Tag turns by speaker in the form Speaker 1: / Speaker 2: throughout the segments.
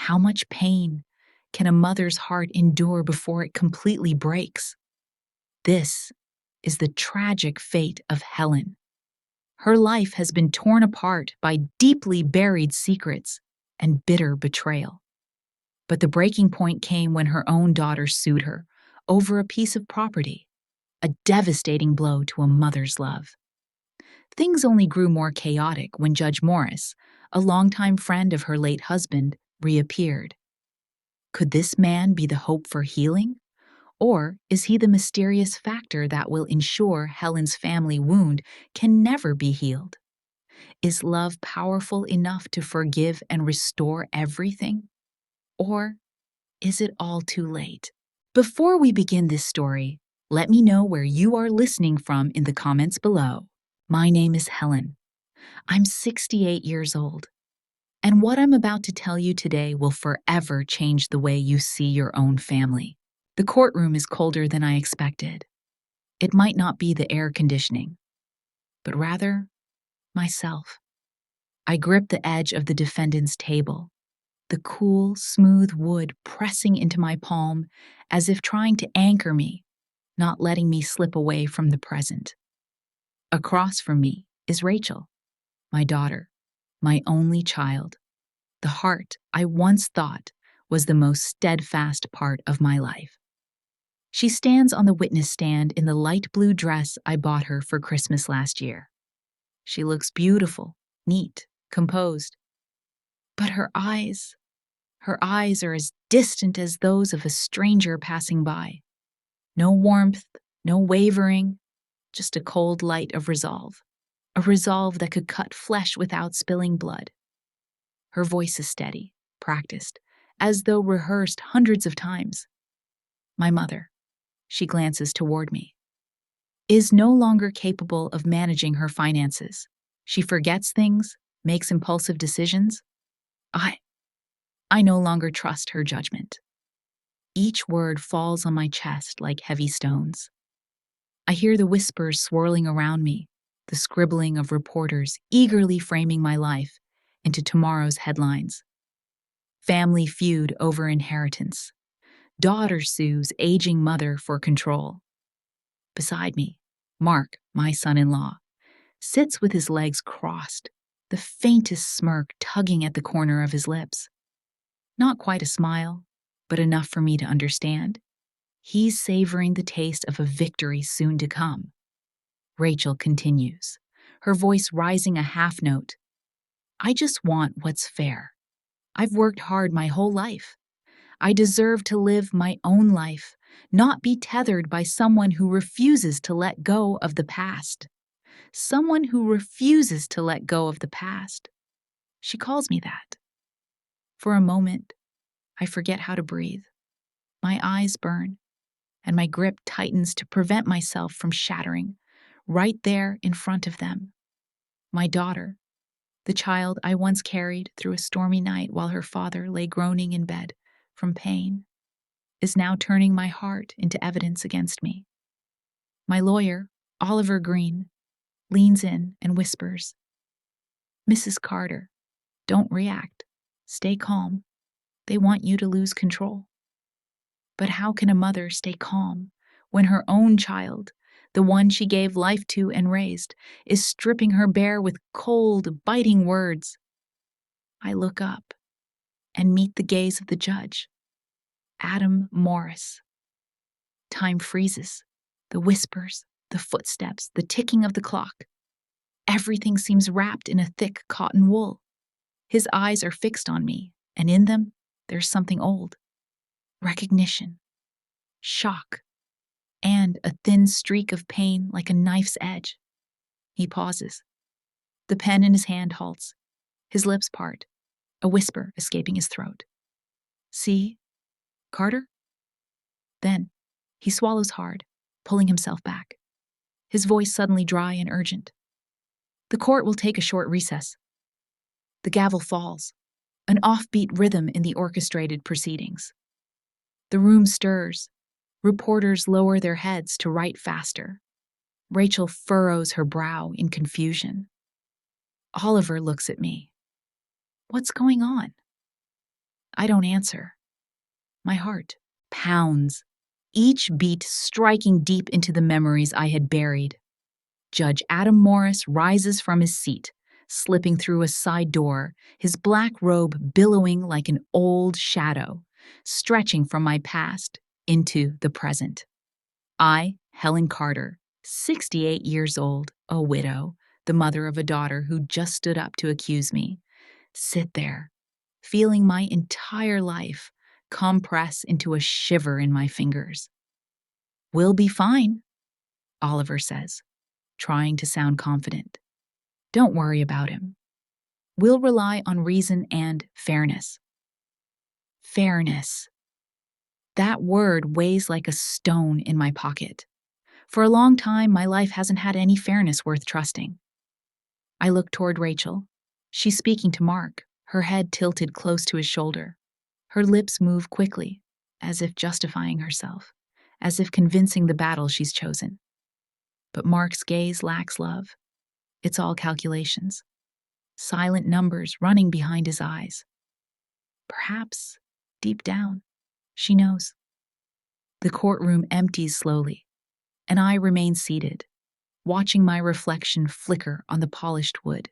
Speaker 1: How much pain can a mother's heart endure before it completely breaks? This is the tragic fate of Helen. Her life has been torn apart by deeply buried secrets and bitter betrayal. But the breaking point came when her own daughter sued her over a piece of property, a devastating blow to a mother's love. Things only grew more chaotic when Judge Morris, a longtime friend of her late husband, reappeared. Could this man be the hope for healing? Or is he the mysterious factor that will ensure Helen's family wound can never be healed? Is love powerful enough to forgive and restore everything? Or is it all too late? Before we begin this story, let me know where you are listening from in the comments below. My name is Helen. I'm 68 years old. And what I'm about to tell you today will forever change the way you see your own family. The courtroom is colder than I expected. It might not be the air conditioning, but rather myself. I grip the edge of the defendant's table, the cool, smooth wood pressing into my palm as if trying to anchor me, not letting me slip away from the present. Across from me is Rachel, my daughter, my only child, the heart I once thought was the most steadfast part of my life. She stands on the witness stand in the light blue dress I bought her for Christmas last year. She looks beautiful, neat, composed. But her eyes are as distant as those of a stranger passing by. No warmth, no wavering, just a cold light of resolve. A resolve that could cut flesh without spilling blood. Her voice is steady, practiced, as though rehearsed hundreds of times. My mother, she glances toward me, is no longer capable of managing her finances. She forgets things, makes impulsive decisions. I no longer trust her judgment. Each word falls on my chest like heavy stones. I hear the whispers swirling around me, the scribbling of reporters eagerly framing my life into tomorrow's headlines. Family feud over inheritance. Daughter sues aging mother for control. Beside me, Mark, my son-in-law, sits with his legs crossed, the faintest smirk tugging at the corner of his lips. Not quite a smile, but enough for me to understand. He's savoring the taste of a victory soon to come. Rachel continues, her voice rising a half note. I just want what's fair. I've worked hard my whole life. I deserve to live my own life, not be tethered by someone who refuses to let go of the past. Someone who refuses to let go of the past. She calls me that. For a moment, I forget how to breathe. My eyes burn, and my grip tightens to prevent myself from shattering, right there in front of them. My daughter, the child I once carried through a stormy night while her father lay groaning in bed from pain, is now turning my heart into evidence against me. My lawyer, Oliver Green, leans in and whispers, "Mrs. Carter, don't react. Stay calm. They want you to lose control." But how can a mother stay calm when her own child, the one she gave life to and raised, is stripping her bare with cold, biting words? I look up and meet the gaze of the judge, Adam Morris. Time freezes, the whispers, the footsteps, the ticking of the clock. Everything seems wrapped in a thick cotton wool. His eyes are fixed on me, and in them, there's something old. Recognition, shock, and a thin streak of pain like a knife's edge. He pauses. The pen in his hand halts. His lips part, a whisper escaping his throat. "See, Carter?" Then, he swallows hard, pulling himself back. His voice suddenly dry and urgent. "The court will take a short recess." The gavel falls, an offbeat rhythm in the orchestrated proceedings. The room stirs. Reporters lower their heads to write faster. Rachel furrows her brow in confusion. Oliver looks at me. What's going on? I don't answer. My heart pounds, each beat striking deep into the memories I had buried. Judge Adam Morris rises from his seat, slipping through a side door, his black robe billowing like an old shadow, stretching from my past into the present. I, Helen Carter, 68 years old, a widow, the mother of a daughter who just stood up to accuse me, sit there, feeling my entire life compress into a shiver in my fingers. "We'll be fine," Oliver says, trying to sound confident. "Don't worry about him. We'll rely on reason and fairness." Fairness. That word weighs like a stone in my pocket. For a long time, my life hasn't had any fairness worth trusting. I look toward Rachel. She's speaking to Mark, her head tilted close to his shoulder. Her lips move quickly, as if justifying herself, as if convincing the battle she's chosen. But Mark's gaze lacks love. It's all calculations. Silent numbers running behind his eyes. Perhaps, deep down, she knows. The courtroom empties slowly, and I remain seated, watching my reflection flicker on the polished wood.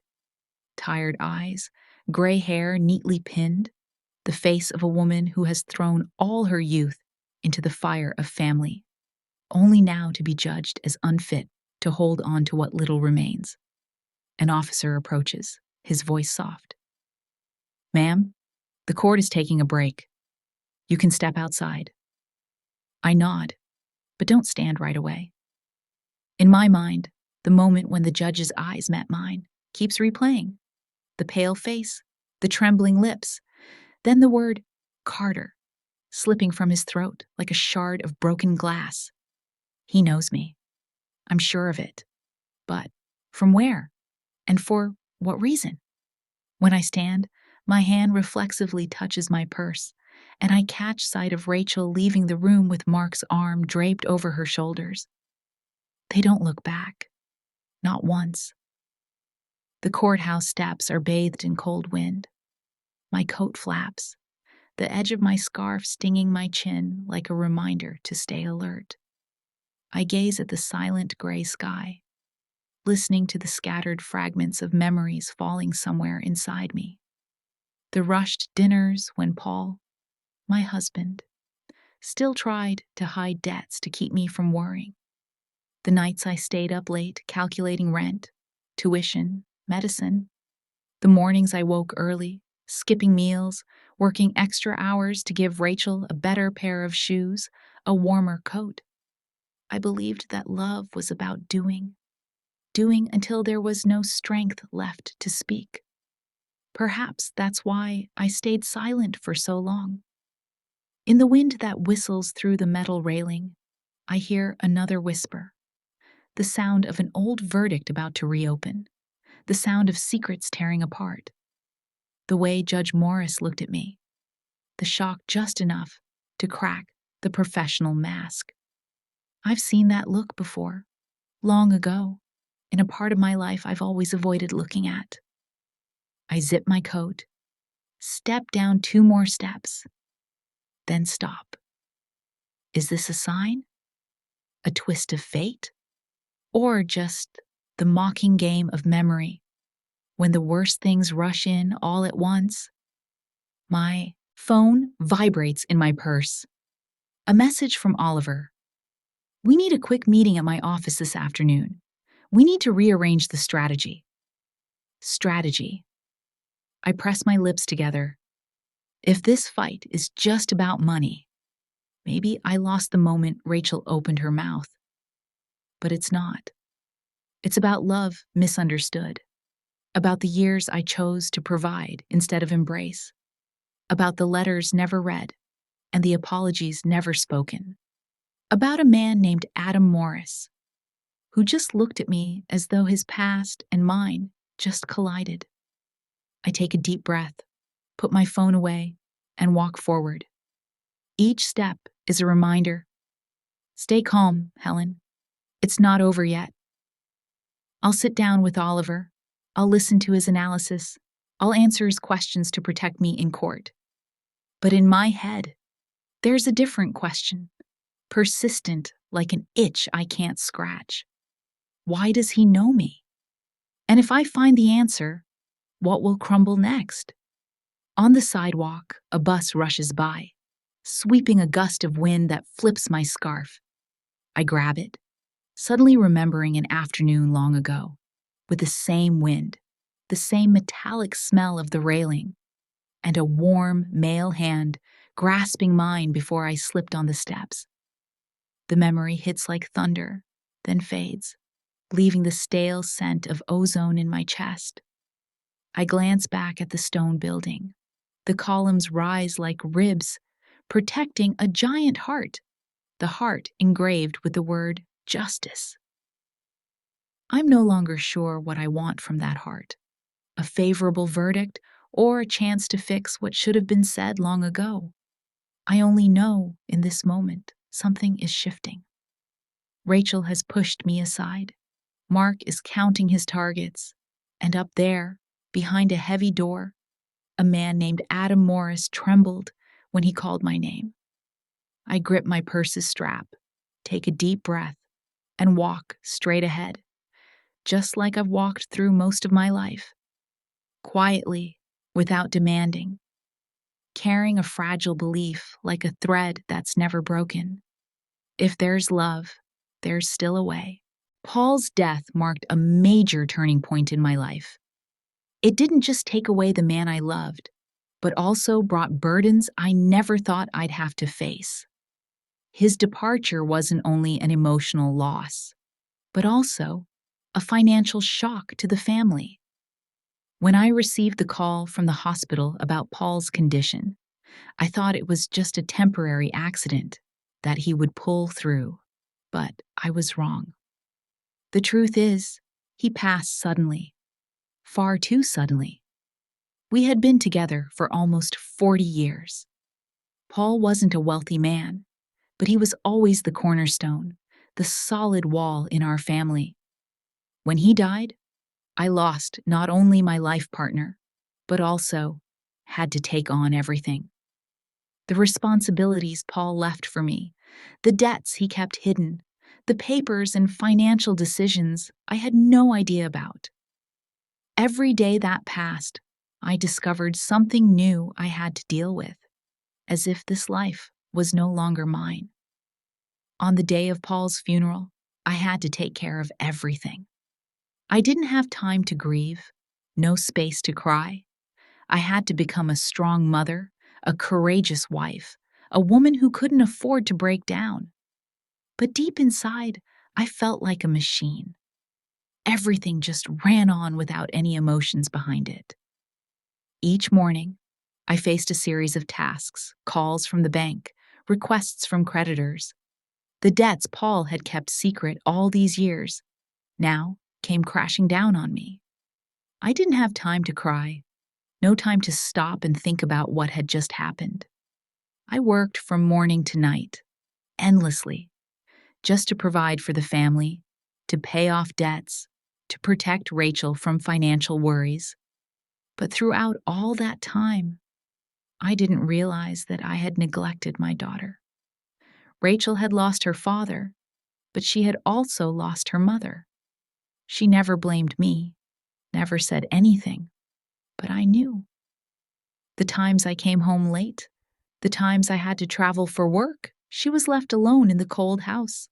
Speaker 1: Tired eyes, gray hair neatly pinned, the face of a woman who has thrown all her youth into the fire of family, only now to be judged as unfit to hold on to what little remains. An officer approaches, his voice soft. "Ma'am, the court is taking a break. You can step outside." I nod, but don't stand right away. In my mind, the moment when the judge's eyes met mine keeps replaying. The pale face, the trembling lips, then the word Carter slipping from his throat like a shard of broken glass. He knows me. I'm sure of it. But from where? And for what reason? When I stand, my hand reflexively touches my purse, and I catch sight of Rachel leaving the room with Mark's arm draped over her shoulders. They don't look back. Not once. The courthouse steps are bathed in cold wind. My coat flaps, the edge of my scarf stinging my chin like a reminder to stay alert. I gaze at the silent gray sky, listening to the scattered fragments of memories falling somewhere inside me. The rushed dinners when Paul, my husband, still tried to hide debts to keep me from worrying. The nights I stayed up late calculating rent, tuition, medicine. The mornings I woke early, skipping meals, working extra hours to give Rachel a better pair of shoes, a warmer coat. I believed that love was about doing until there was no strength left to speak. Perhaps that's why I stayed silent for so long. In the wind that whistles through the metal railing, I hear another whisper, the sound of an old verdict about to reopen, the sound of secrets tearing apart. The way Judge Morris looked at me, the shock just enough to crack the professional mask. I've seen that look before, long ago, in a part of my life I've always avoided looking at. I zip my coat, step down 2 more steps, then stop. Is this a sign? A twist of fate? Or just the mocking game of memory, when the worst things rush in all at once? My phone vibrates in my purse. A message from Oliver. "We need a quick meeting at my office this afternoon. We need to rearrange the strategy." Strategy. I press my lips together. If this fight is just about money, maybe I lost the moment Rachel opened her mouth. But it's not. It's about love misunderstood. About the years I chose to provide instead of embrace. About the letters never read and the apologies never spoken. About a man named Adam Morris, who just looked at me as though his past and mine just collided. I take a deep breath, put my phone away, and walk forward. Each step is a reminder. Stay calm, Helen. It's not over yet. I'll sit down with Oliver. I'll listen to his analysis. I'll answer his questions to protect me in court. But in my head, there's a different question, persistent like an itch I can't scratch. Why does he know me? And if I find the answer, what will crumble next? On the sidewalk, a bus rushes by, sweeping a gust of wind that flips my scarf. I grab it, suddenly remembering an afternoon long ago, with the same wind, the same metallic smell of the railing, and a warm male hand grasping mine before I slipped on the steps. The memory hits like thunder, then fades, leaving the stale scent of ozone in my chest. I glance back at the stone building. The columns rise like ribs, protecting a giant heart, the heart engraved with the word justice. I'm no longer sure what I want from that heart, a favorable verdict or a chance to fix what should have been said long ago. I only know in this moment something is shifting. Rachel has pushed me aside. Mark is counting his targets, and up there, behind a heavy door, a man named Adam Morris trembled when he called my name. I grip my purse's strap, take a deep breath, and walk straight ahead, just like I've walked through most of my life. Quietly, without demanding, carrying a fragile belief like a thread that's never broken. If there's love, there's still a way. Paul's death marked a major turning point in my life. It didn't just take away the man I loved, but also brought burdens I never thought I'd have to face. His departure wasn't only an emotional loss, but also a financial shock to the family. When I received the call from the hospital about Paul's condition, I thought it was just a temporary accident, that he would pull through, but I was wrong. The truth is, he passed suddenly, far too suddenly. We had been together for almost 40 years. Paul wasn't a wealthy man, but he was always the cornerstone, the solid wall in our family. When he died, I lost not only my life partner, but also had to take on everything. The responsibilities Paul left for me, the debts he kept hidden, the papers and financial decisions I had no idea about. Every day that passed, I discovered something new I had to deal with, as if this life was no longer mine. On the day of Paul's funeral, I had to take care of everything. I didn't have time to grieve, no space to cry. I had to become a strong mother, a courageous wife, a woman who couldn't afford to break down. But deep inside, I felt like a machine. Everything just ran on without any emotions behind it. Each morning, I faced a series of tasks, calls from the bank, requests from creditors. The debts Paul had kept secret all these years now came crashing down on me. I didn't have time to cry, no time to stop and think about what had just happened. I worked from morning to night, endlessly, just to provide for the family, to pay off debts, to protect Rachel from financial worries. But throughout all that time, I didn't realize that I had neglected my daughter. Rachel had lost her father, but she had also lost her mother. She never blamed me, never said anything, but I knew. The times I came home late, the times I had to travel for work, she was left alone in the cold house.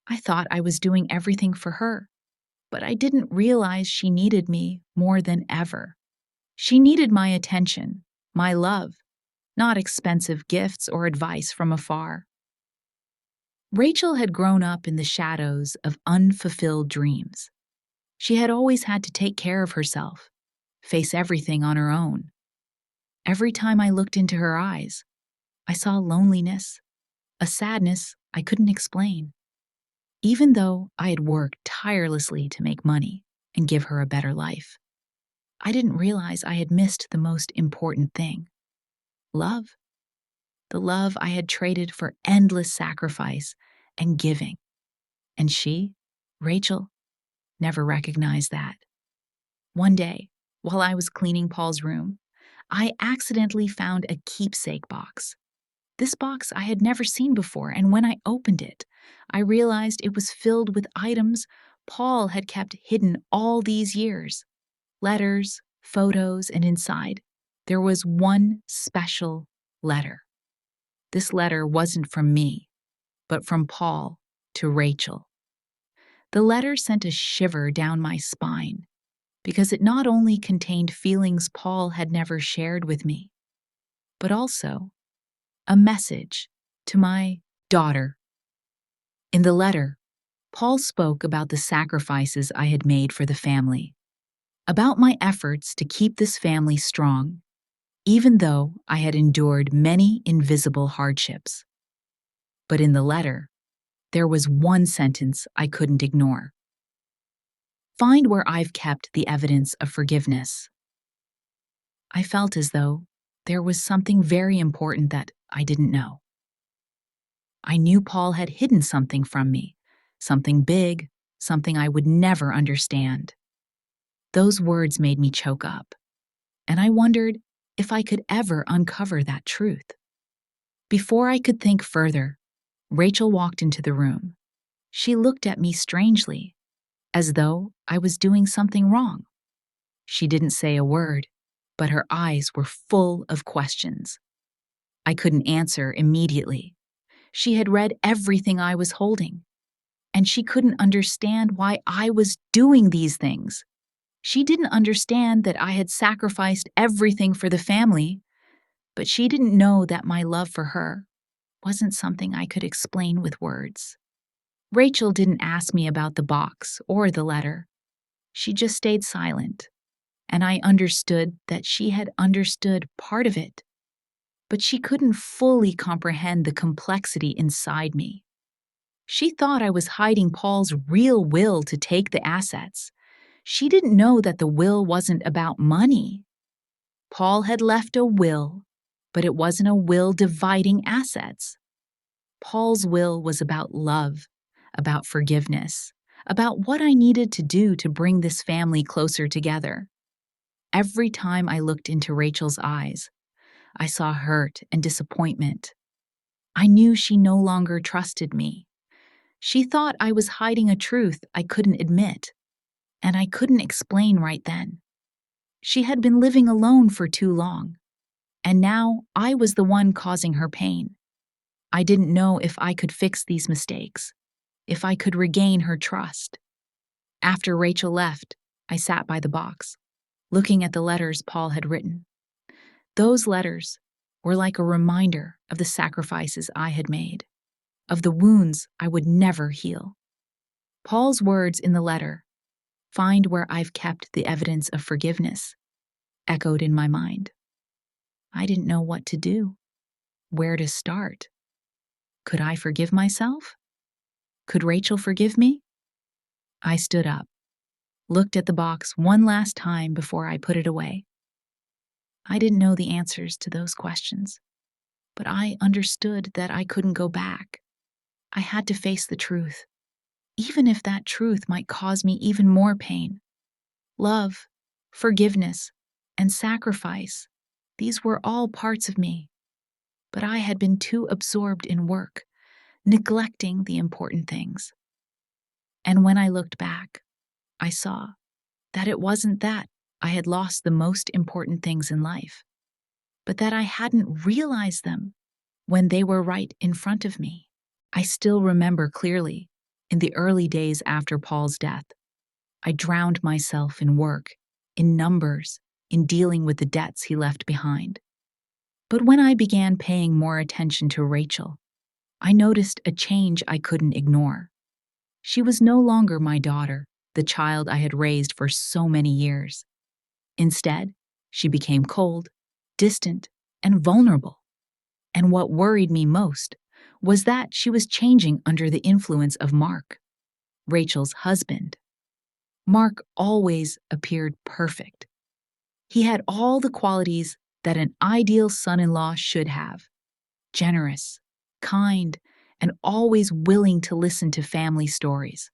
Speaker 1: I thought I was doing everything for her, but I didn't realize she needed me more than ever. She needed my attention, my love, not expensive gifts or advice from afar. Rachel had grown up in the shadows of unfulfilled dreams. She had always had to take care of herself, face everything on her own. Every time I looked into her eyes, I saw loneliness, a sadness I couldn't explain. Even though I had worked tirelessly to make money and give her a better life, I didn't realize I had missed the most important thing: love. The love I had traded for endless sacrifice and giving. And she, Rachel, never recognized that. One day, while I was cleaning Paul's room, I accidentally found a keepsake box. This box I had never seen before, and when I opened it, I realized it was filled with items Paul had kept hidden all these years. Letters, photos, and inside, there was one special letter. This letter wasn't from me, but from Paul to Rachel. The letter sent a shiver down my spine because it not only contained feelings Paul had never shared with me, but also a message to my daughter. In the letter, Paul spoke about the sacrifices I had made for the family, about my efforts to keep this family strong, even though I had endured many invisible hardships. But in the letter, there was one sentence I couldn't ignore. Find where I've kept the evidence of forgiveness. I felt as though there was something very important that I didn't know. I knew Paul had hidden something from me, something big, something I would never understand. Those words made me choke up, and I wondered if I could ever uncover that truth. Before I could think further, Rachel walked into the room. She looked at me strangely, as though I was doing something wrong. She didn't say a word, but her eyes were full of questions. I couldn't answer immediately. She had read everything I was holding, and she couldn't understand why I was doing these things. She didn't understand that I had sacrificed everything for the family, but she didn't know that my love for her wasn't something I could explain with words. Rachel didn't ask me about the box or the letter. She just stayed silent, and I understood that she had understood part of it, but she couldn't fully comprehend the complexity inside me. She thought I was hiding Paul's real will to take the assets. She didn't know that the will wasn't about money. Paul had left a will, but it wasn't a will dividing assets. Paul's will was about love, about forgiveness, about what I needed to do to bring this family closer together. Every time I looked into Rachel's eyes, I saw hurt and disappointment. I knew she no longer trusted me. She thought I was hiding a truth I couldn't admit, and I couldn't explain right then. She had been living alone for too long, and now I was the one causing her pain. I didn't know if I could fix these mistakes, if I could regain her trust. After Rachel left, I sat by the box, looking at the letters Paul had written. Those letters were like a reminder of the sacrifices I had made, of the wounds I would never heal. Paul's words in the letter, "Find where I've kept the evidence of forgiveness," echoed in my mind. I didn't know what to do, where to start. Could I forgive myself? Could Rachel forgive me? I stood up, looked at the box one last time before I put it away. I didn't know the answers to those questions, but I understood that I couldn't go back. I had to face the truth, even if that truth might cause me even more pain. Love, forgiveness, and sacrifice, these were all parts of me, but I had been too absorbed in work, neglecting the important things. And when I looked back, I saw that it wasn't that I had lost the most important things in life, but that I hadn't realized them when they were right in front of me. I still remember clearly, in the early days after Paul's death, I drowned myself in work, in numbers, in dealing with the debts he left behind. But when I began paying more attention to Rachel, I noticed a change I couldn't ignore. She was no longer my daughter, the child I had raised for so many years. Instead, she became cold, distant, and vulnerable. And what worried me most was that she was changing under the influence of Mark, Rachel's husband. Mark always appeared perfect. He had all the qualities that an ideal son-in-law should have: generous, kind, and always willing to listen to family stories.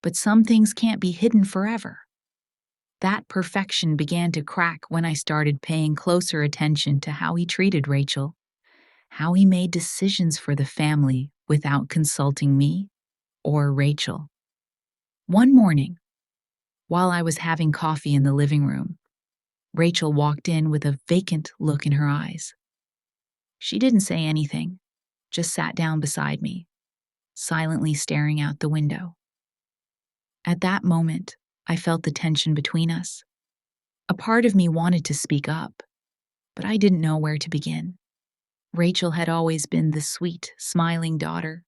Speaker 1: But some things can't be hidden forever. That perfection began to crack when I started paying closer attention to how he treated Rachel, how he made decisions for the family without consulting me or Rachel. One morning, while I was having coffee in the living room, Rachel walked in with a vacant look in her eyes. She didn't say anything, just sat down beside me, silently staring out the window. At that moment, I felt the tension between us. A part of me wanted to speak up, but I didn't know where to begin. Rachel had always been the sweet, smiling daughter,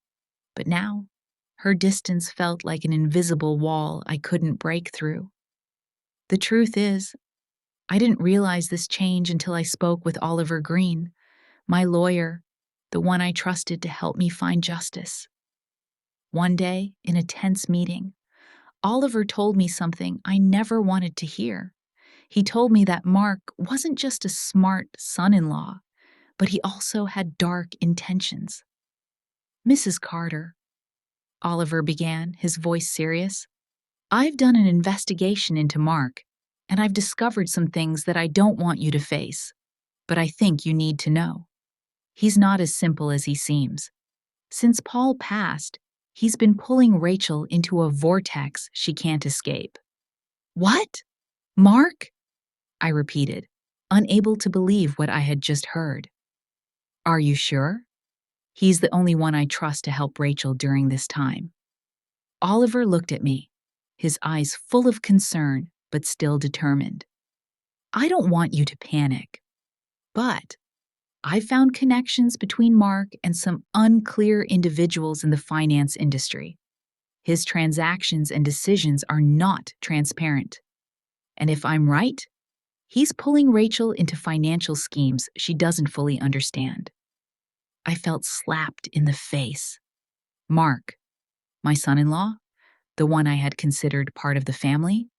Speaker 1: but now her distance felt like an invisible wall I couldn't break through. The truth is, I didn't realize this change until I spoke with Oliver Green, my lawyer, the one I trusted to help me find justice. One day, in a tense meeting, Oliver told me something I never wanted to hear. He told me that Mark wasn't just a smart son-in-law, but he also had dark intentions. "Mrs. Carter," Oliver began, his voice serious, "I've done an investigation into Mark, and I've discovered some things that I don't want you to face, but I think you need to know. He's not as simple as he seems. Since Paul passed, he's been pulling Rachel into a vortex she can't escape." "What? Mark?" I repeated, unable to believe what I had just heard. "Are you sure? He's the only one I trust to help Rachel during this time." Oliver looked at me, his eyes full of concern but still determined. "I don't want you to panic, but I found connections between Mark and some unclear individuals in the finance industry. His transactions and decisions are not transparent. And if I'm right, he's pulling Rachel into financial schemes she doesn't fully understand." I felt slapped in the face. Mark, my son-in-law, the one I had considered part of the family,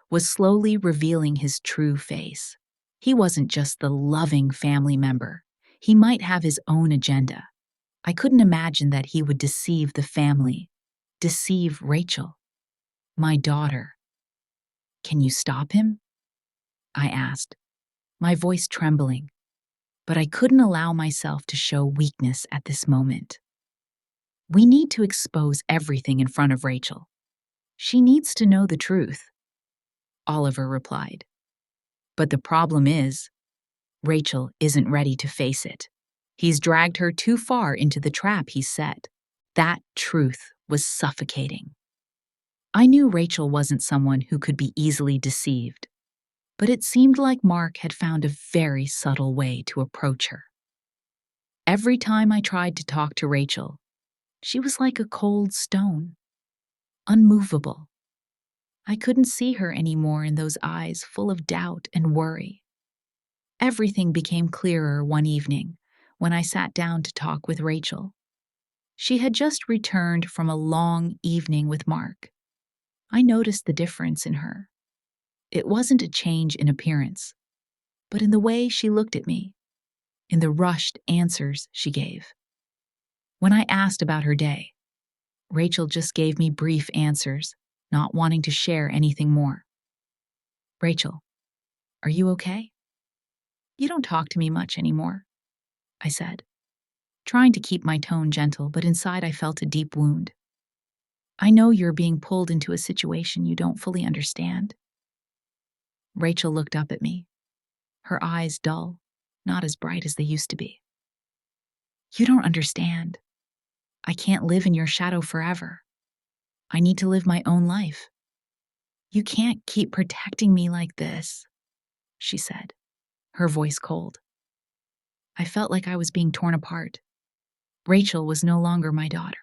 Speaker 1: was slowly revealing his true face. He wasn't just the loving family member. He might have his own agenda. I couldn't imagine that he would deceive the family, deceive Rachel, my daughter. "Can you stop him?" I asked, my voice trembling, but I couldn't allow myself to show weakness at this moment. "We need to expose everything in front of Rachel. She needs to know the truth," Oliver replied. "But the problem is, Rachel isn't ready to face it. He's dragged her too far into the trap he set." That truth was suffocating. I knew Rachel wasn't someone who could be easily deceived, but it seemed like Mark had found a very subtle way to approach her. Every time I tried to talk to Rachel, she was like a cold stone, unmovable. I couldn't see her anymore in those eyes full of doubt and worry. Everything became clearer one evening when I sat down to talk with Rachel. She had just returned from a long evening with Mark. I noticed the difference in her. It wasn't a change in appearance, but in the way she looked at me, in the rushed answers she gave. When I asked about her day, Rachel just gave me brief answers, not wanting to share anything more. "Rachel, are you okay?" "You don't talk to me much anymore," I said, trying to keep my tone gentle, but inside I felt a deep wound. "I know you're being pulled into a situation you don't fully understand." Rachel looked up at me, her eyes dull, not as bright as they used to be. "You don't understand. I can't live in your shadow forever. I need to live my own life. You can't keep protecting me like this," she said, her voice cold. I felt like I was being torn apart. Rachel was no longer my daughter.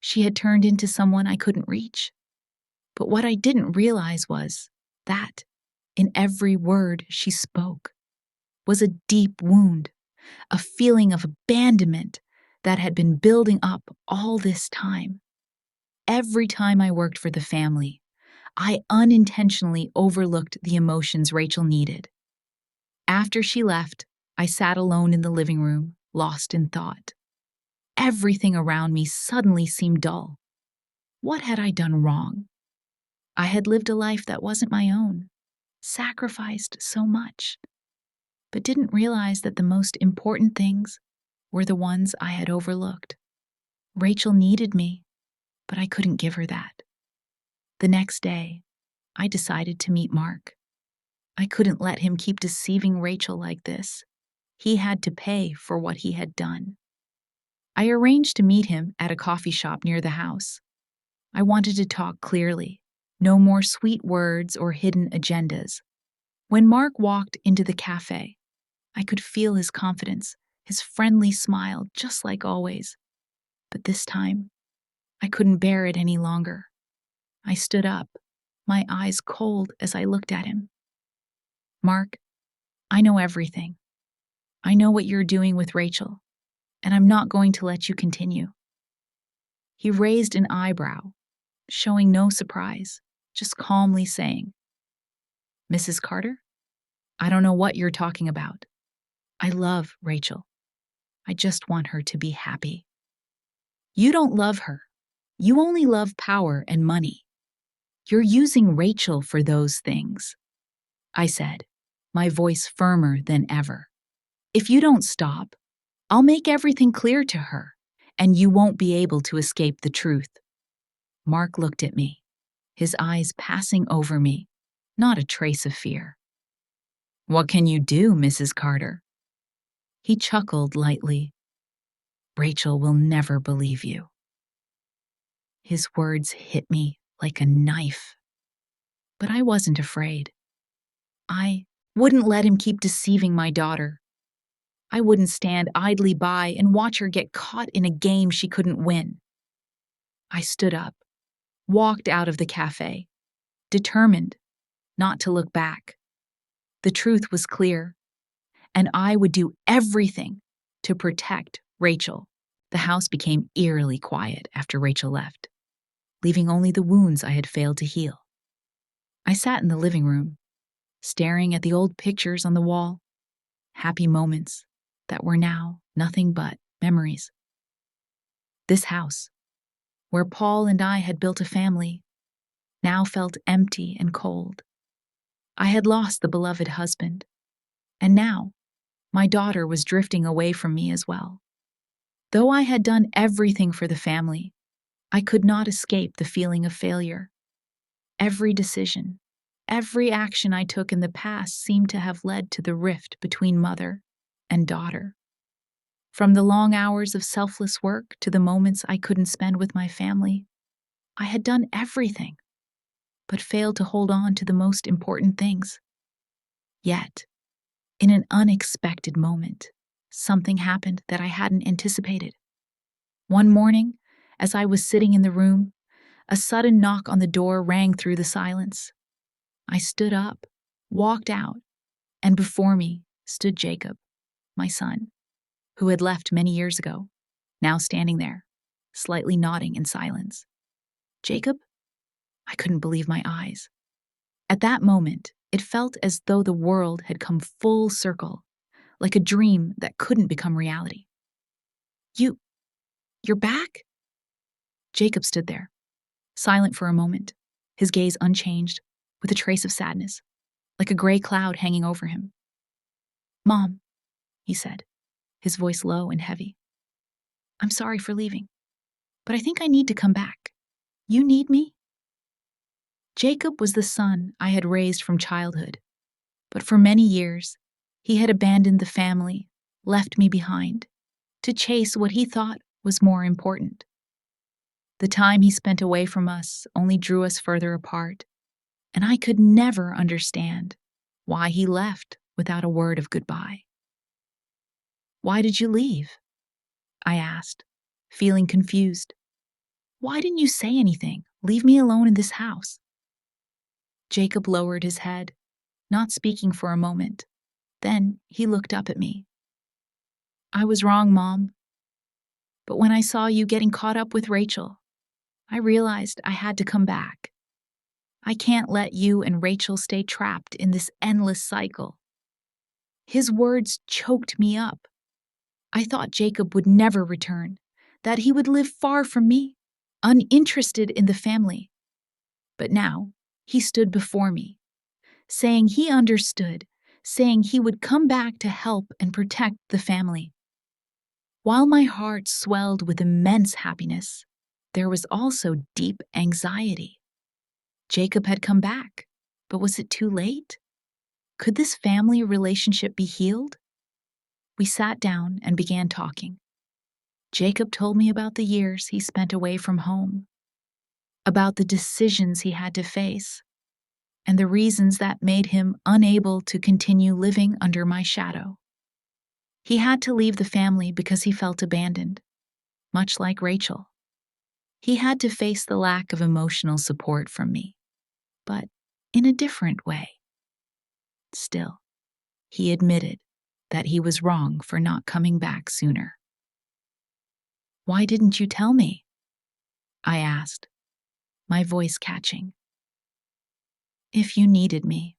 Speaker 1: She had turned into someone I couldn't reach. But what I didn't realize was that, in every word she spoke, was a deep wound, a feeling of abandonment that had been building up all this time. Every time I worked for the family, I unintentionally overlooked the emotions Rachel needed. After she left, I sat alone in the living room, lost in thought. Everything around me suddenly seemed dull. What had I done wrong? I had lived a life that wasn't my own. sacrificed so much, but didn't realize that the most important things were the ones I had overlooked. Rachel needed me, but I couldn't give her that. The next day, I decided to meet Mark. I couldn't let him keep deceiving Rachel like this. He had to pay for what he had done. I arranged to meet him at a coffee shop near the house. I wanted to talk clearly. No more sweet words or hidden agendas. When Mark walked into the cafe, I could feel his confidence, his friendly smile, just like always. But this time, I couldn't bear it any longer. I stood up, my eyes cold as I looked at him. Mark, I know everything. I know what you're doing with Rachel, and I'm not going to let you continue. He raised an eyebrow, showing no surprise, just calmly saying, Mrs. Carter, I don't know what you're talking about. I love Rachel. I just want her to be happy. You don't love her. You only love power and money. You're using Rachel for those things, I said, my voice firmer than ever. If you don't stop, I'll make everything clear to her, and you won't be able to escape the truth. Mark looked at me, his eyes passing over me, not a trace of fear. What can you do, Mrs. Carter? He chuckled lightly. Rachel will never believe you. His words hit me like a knife. But I wasn't afraid. I wouldn't let him keep deceiving my daughter. I wouldn't stand idly by and watch her get caught in a game she couldn't win. I stood up, walked out of the cafe, determined not to look back. The truth was clear, and I would do everything to protect Rachel. The house became eerily quiet after Rachel left, leaving only the wounds I had failed to heal. I sat in the living room, staring at the old pictures on the wall, happy moments that were now nothing but memories. This house, where Paul and I had built a family, now felt empty and cold. I had lost the beloved husband, and now my daughter was drifting away from me as well. Though I had done everything for the family, I could not escape the feeling of failure. Every decision, every action I took in the past seemed to have led to the rift between mother and daughter. From the long hours of selfless work to the moments I couldn't spend with my family, I had done everything, but failed to hold on to the most important things. Yet, in an unexpected moment, something happened that I hadn't anticipated. One morning, as I was sitting in the room, a sudden knock on the door rang through the silence. I stood up, walked out, and before me stood Jacob, my son, who had left many years ago, now standing there, slightly nodding in silence. Jacob? I couldn't believe my eyes. At that moment, it felt as though the world had come full circle, like a dream that couldn't become reality. You're back? Jacob stood there, silent for a moment, his gaze unchanged, with a trace of sadness, like a gray cloud hanging over him. Mom, he said, his voice low and heavy. I'm sorry for leaving, but I think I need to come back. You need me? Jacob was the son I had raised from childhood, but for many years, he had abandoned the family, left me behind, to chase what he thought was more important. The time he spent away from us only drew us further apart, and I could never understand why he left without a word of goodbye. Why did you leave? I asked, feeling confused. Why didn't you say anything? Leave me alone in this house. Jacob lowered his head, not speaking for a moment. Then he looked up at me. I was wrong, Mom. But when I saw you getting caught up with Rachel, I realized I had to come back. I can't let you and Rachel stay trapped in this endless cycle. His words choked me up. I thought Jacob would never return, that he would live far from me, uninterested in the family. But now he stood before me, saying he understood, saying he would come back to help and protect the family. While my heart swelled with immense happiness, there was also deep anxiety. Jacob had come back, but was it too late? Could this family relationship be healed? We sat down and began talking. Jacob told me about the years he spent away from home, about the decisions he had to face, and the reasons that made him unable to continue living under my shadow. He had to leave the family because he felt abandoned, much like Rachel. He had to face the lack of emotional support from me, but in a different way. Still, he admitted that he was wrong for not coming back sooner. "Why didn't you tell me?" I asked, my voice catching. "If you needed me.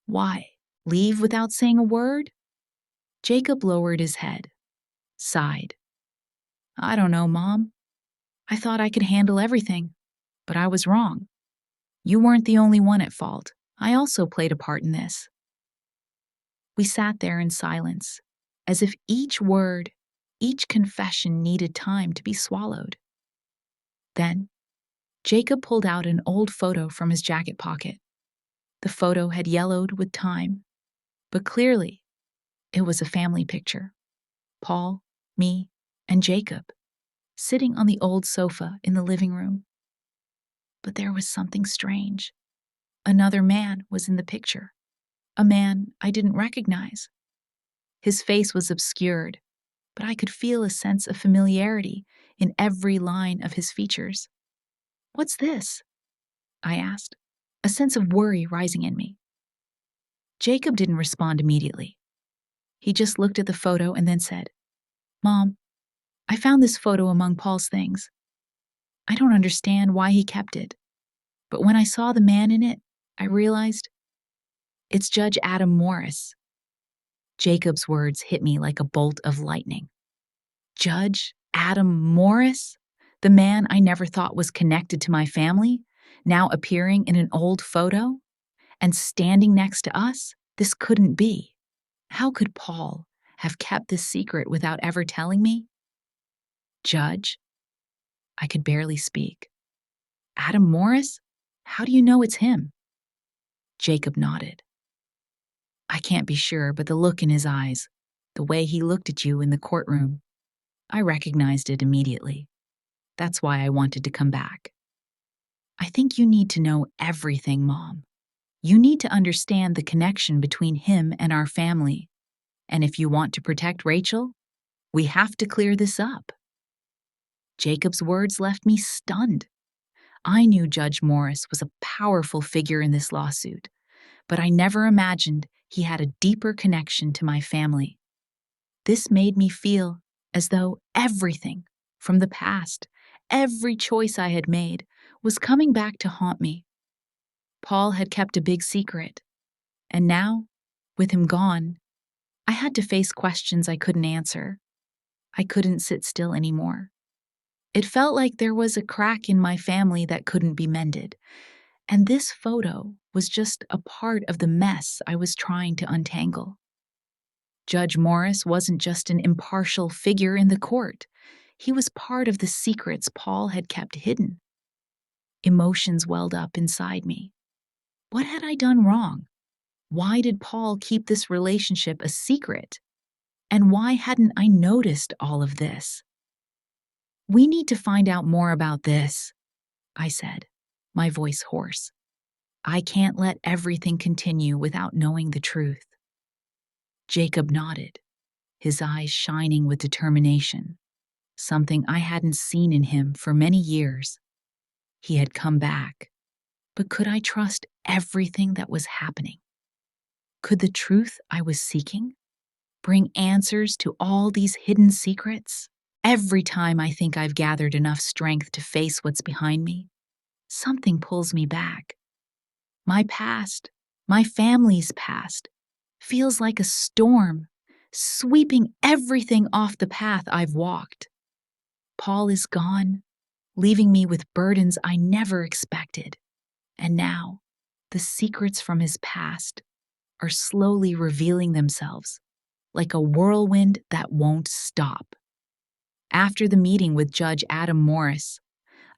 Speaker 1: Why, leave without saying a word?" Jacob lowered his head, sighed. "I don't know, Mom. I thought I could handle everything, but I was wrong. You weren't the only one at fault. I also played a part in this." We sat there in silence, as if each word, each confession needed time to be swallowed. Then, Jacob pulled out an old photo from his jacket pocket. The photo had yellowed with time, but clearly, it was a family picture. Paul, me, and Jacob, sitting on the old sofa in the living room. But there was something strange. Another man was in the picture, a man I didn't recognize. His face was obscured, but I could feel a sense of familiarity in every line of his features. "What's this?" I asked, a sense of worry rising in me. Jacob didn't respond immediately. He just looked at the photo and then said, "Mom, I found this photo among Paul's things. I don't understand why he kept it, but when I saw the man in it, I realized it's Judge Adam Morris." Jacob's words hit me like a bolt of lightning. Judge Adam Morris? The man I never thought was connected to my family, now appearing in an old photo and standing next to us? This couldn't be. How could Paul have kept this secret without ever telling me? "Judge?" I could barely speak. "Adam Morris? How do you know it's him?" Jacob nodded. "I can't be sure, but the look in his eyes, the way he looked at you in the courtroom, I recognized it immediately. That's why I wanted to come back. I think you need to know everything, Mom. You need to understand the connection between him and our family. And if you want to protect Rachel, we have to clear this up." Jacob's words left me stunned. I knew Judge Morris was a powerful figure in this lawsuit, but I never imagined he had a deeper connection to my family. This made me feel as though everything from the past, every choice I had made, was coming back to haunt me. Paul had kept a big secret, and now, with him gone, I had to face questions I couldn't answer. I couldn't sit still anymore. It felt like there was a crack in my family that couldn't be mended, and this photo was just a part of the mess I was trying to untangle. Judge Morris wasn't just an impartial figure in the court. He was part of the secrets Paul had kept hidden. Emotions welled up inside me. What had I done wrong? Why did Paul keep this relationship a secret? And why hadn't I noticed all of this? "We need to find out more about this," I said, my voice hoarse. "I can't let everything continue without knowing the truth." Jacob nodded, his eyes shining with determination, something I hadn't seen in him for many years. He had come back, but could I trust everything that was happening? Could the truth I was seeking bring answers to all these hidden secrets? Every time I think I've gathered enough strength to face what's behind me, something pulls me back. My past, my family's past, feels like a storm, sweeping everything off the path I've walked. Paul is gone, leaving me with burdens I never expected. And now, The secrets from his past are slowly revealing themselves, like a whirlwind that won't stop. After the meeting with Judge Adam Morris,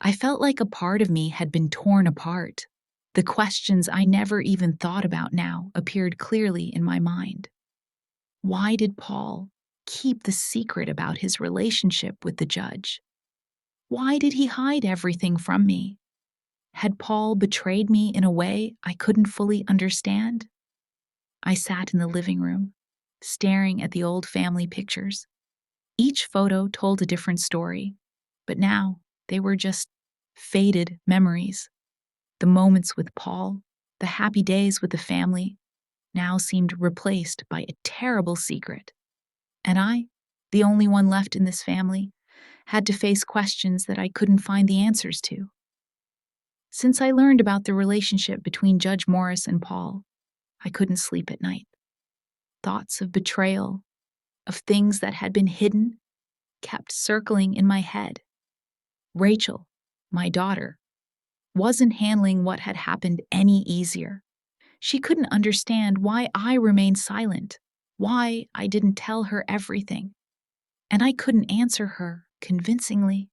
Speaker 1: I felt like a part of me had been torn apart. The questions I never even thought about now appeared clearly in my mind. Why did Paul keep the secret about his relationship with the judge? Why did he hide everything from me? Had Paul betrayed me in a way I couldn't fully understand? I sat in the living room, staring at the old family pictures. Each photo told a different story, but now they were just faded memories. The moments with Paul, the happy days with the family, now seemed replaced by a terrible secret. And I, the only one left in this family, had to face questions that I couldn't find the answers to. Since I learned about the relationship between Judge Morris and Paul, I couldn't sleep at night. Thoughts of betrayal, of things that had been hidden, kept circling in my head. Rachel, my daughter, wasn't handling what had happened any easier. She couldn't understand why I remained silent, why I didn't tell her everything. And I couldn't answer her convincingly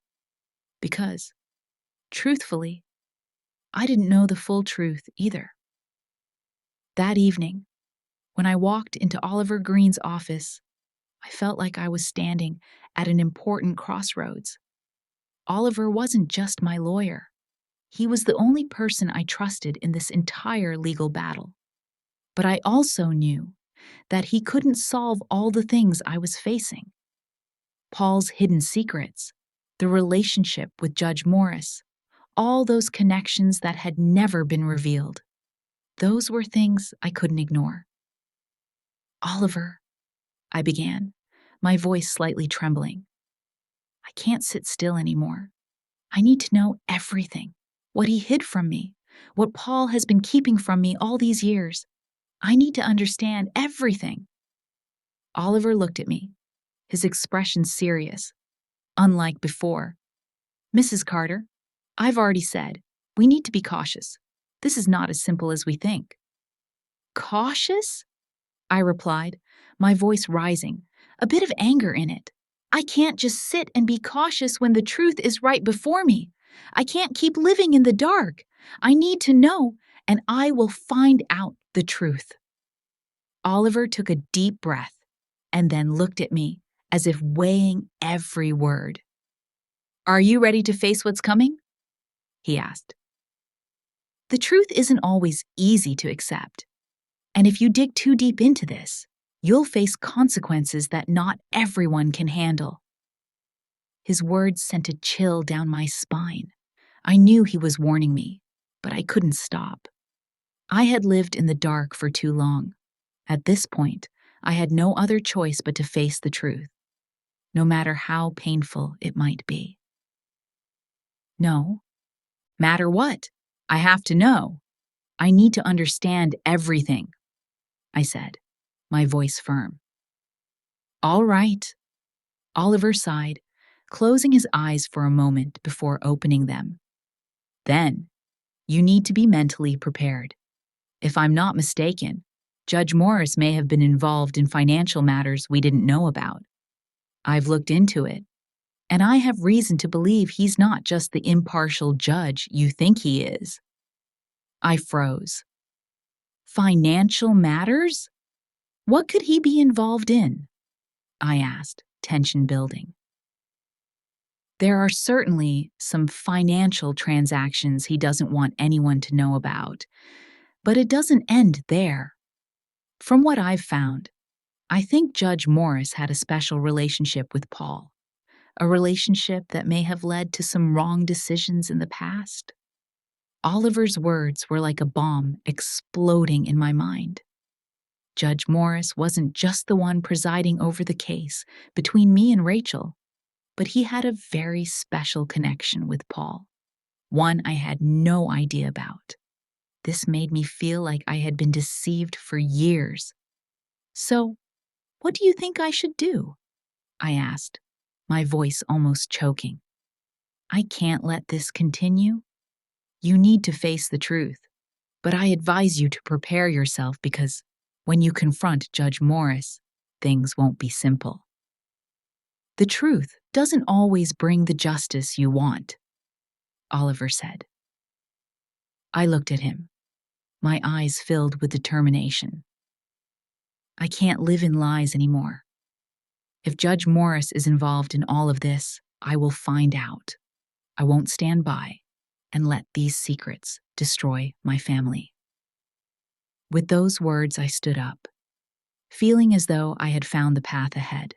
Speaker 1: because, truthfully, I didn't know the full truth either. That evening, when I walked into Oliver Green's office, I felt like I was standing at an important crossroads. Oliver wasn't just my lawyer. He was the only person I trusted in this entire legal battle. But I also knew that he couldn't solve all the things I was facing. Paul's hidden secrets, the relationship with Judge Morris, all those connections that had never been revealed. Those were things I couldn't ignore. Oliver, I began, my voice slightly trembling. I can't sit still anymore. I need to know everything. What he hid from me, what Paul has been keeping from me all these years. I need to understand everything. Oliver looked at me, his expression serious, unlike before. Mrs. Carter, I've already said, we need to be cautious. This is not as simple as we think. Cautious? I replied, my voice rising, a bit of anger in it. I can't just sit and be cautious when the truth is right before me. I can't keep living in the dark. I need to know, and I will find out the truth. Oliver took a deep breath and then looked at me as if weighing every word. Are you ready to face what's coming? He asked. The truth isn't always easy to accept. And if you dig too deep into this, you'll face consequences that not everyone can handle. His words sent a chill down my spine. I knew he was warning me, but I couldn't stop. I had lived in the dark for too long. At this point, I had no other choice but to face the truth, no matter how painful it might be. No matter what, I have to know. I need to understand everything, I said, my voice firm. All right, Oliver sighed, closing his eyes for a moment before opening them. Then, you need to be mentally prepared. If I'm not mistaken, Judge Morris may have been involved in financial matters we didn't know about. I've looked into it, and I have reason to believe he's not just the impartial judge you think he is. I froze. Financial matters? What could he be involved in? I asked, tension building. There are certainly some financial transactions he doesn't want anyone to know about, but it doesn't end there. From what I've found, I think Judge Morris had a special relationship with Paul, a relationship that may have led to some wrong decisions in the past. Oliver's words were like a bomb exploding in my mind. Judge Morris wasn't just the one presiding over the case between me and Rachel, but he had a very special connection with Paul, one I had no idea about. This made me feel like I had been deceived for years. So, what do you think I should do? I asked, my voice almost choking. I can't let this continue. You need to face the truth. But I advise you to prepare yourself because when you confront Judge Morris, things won't be simple. The truth doesn't always bring the justice you want, Oliver said. I looked at him, my eyes filled with determination. I can't live in lies anymore. If Judge Morris is involved in all of this, I will find out. I won't stand by and let these secrets destroy my family. With those words, I stood up, feeling as though I had found the path ahead.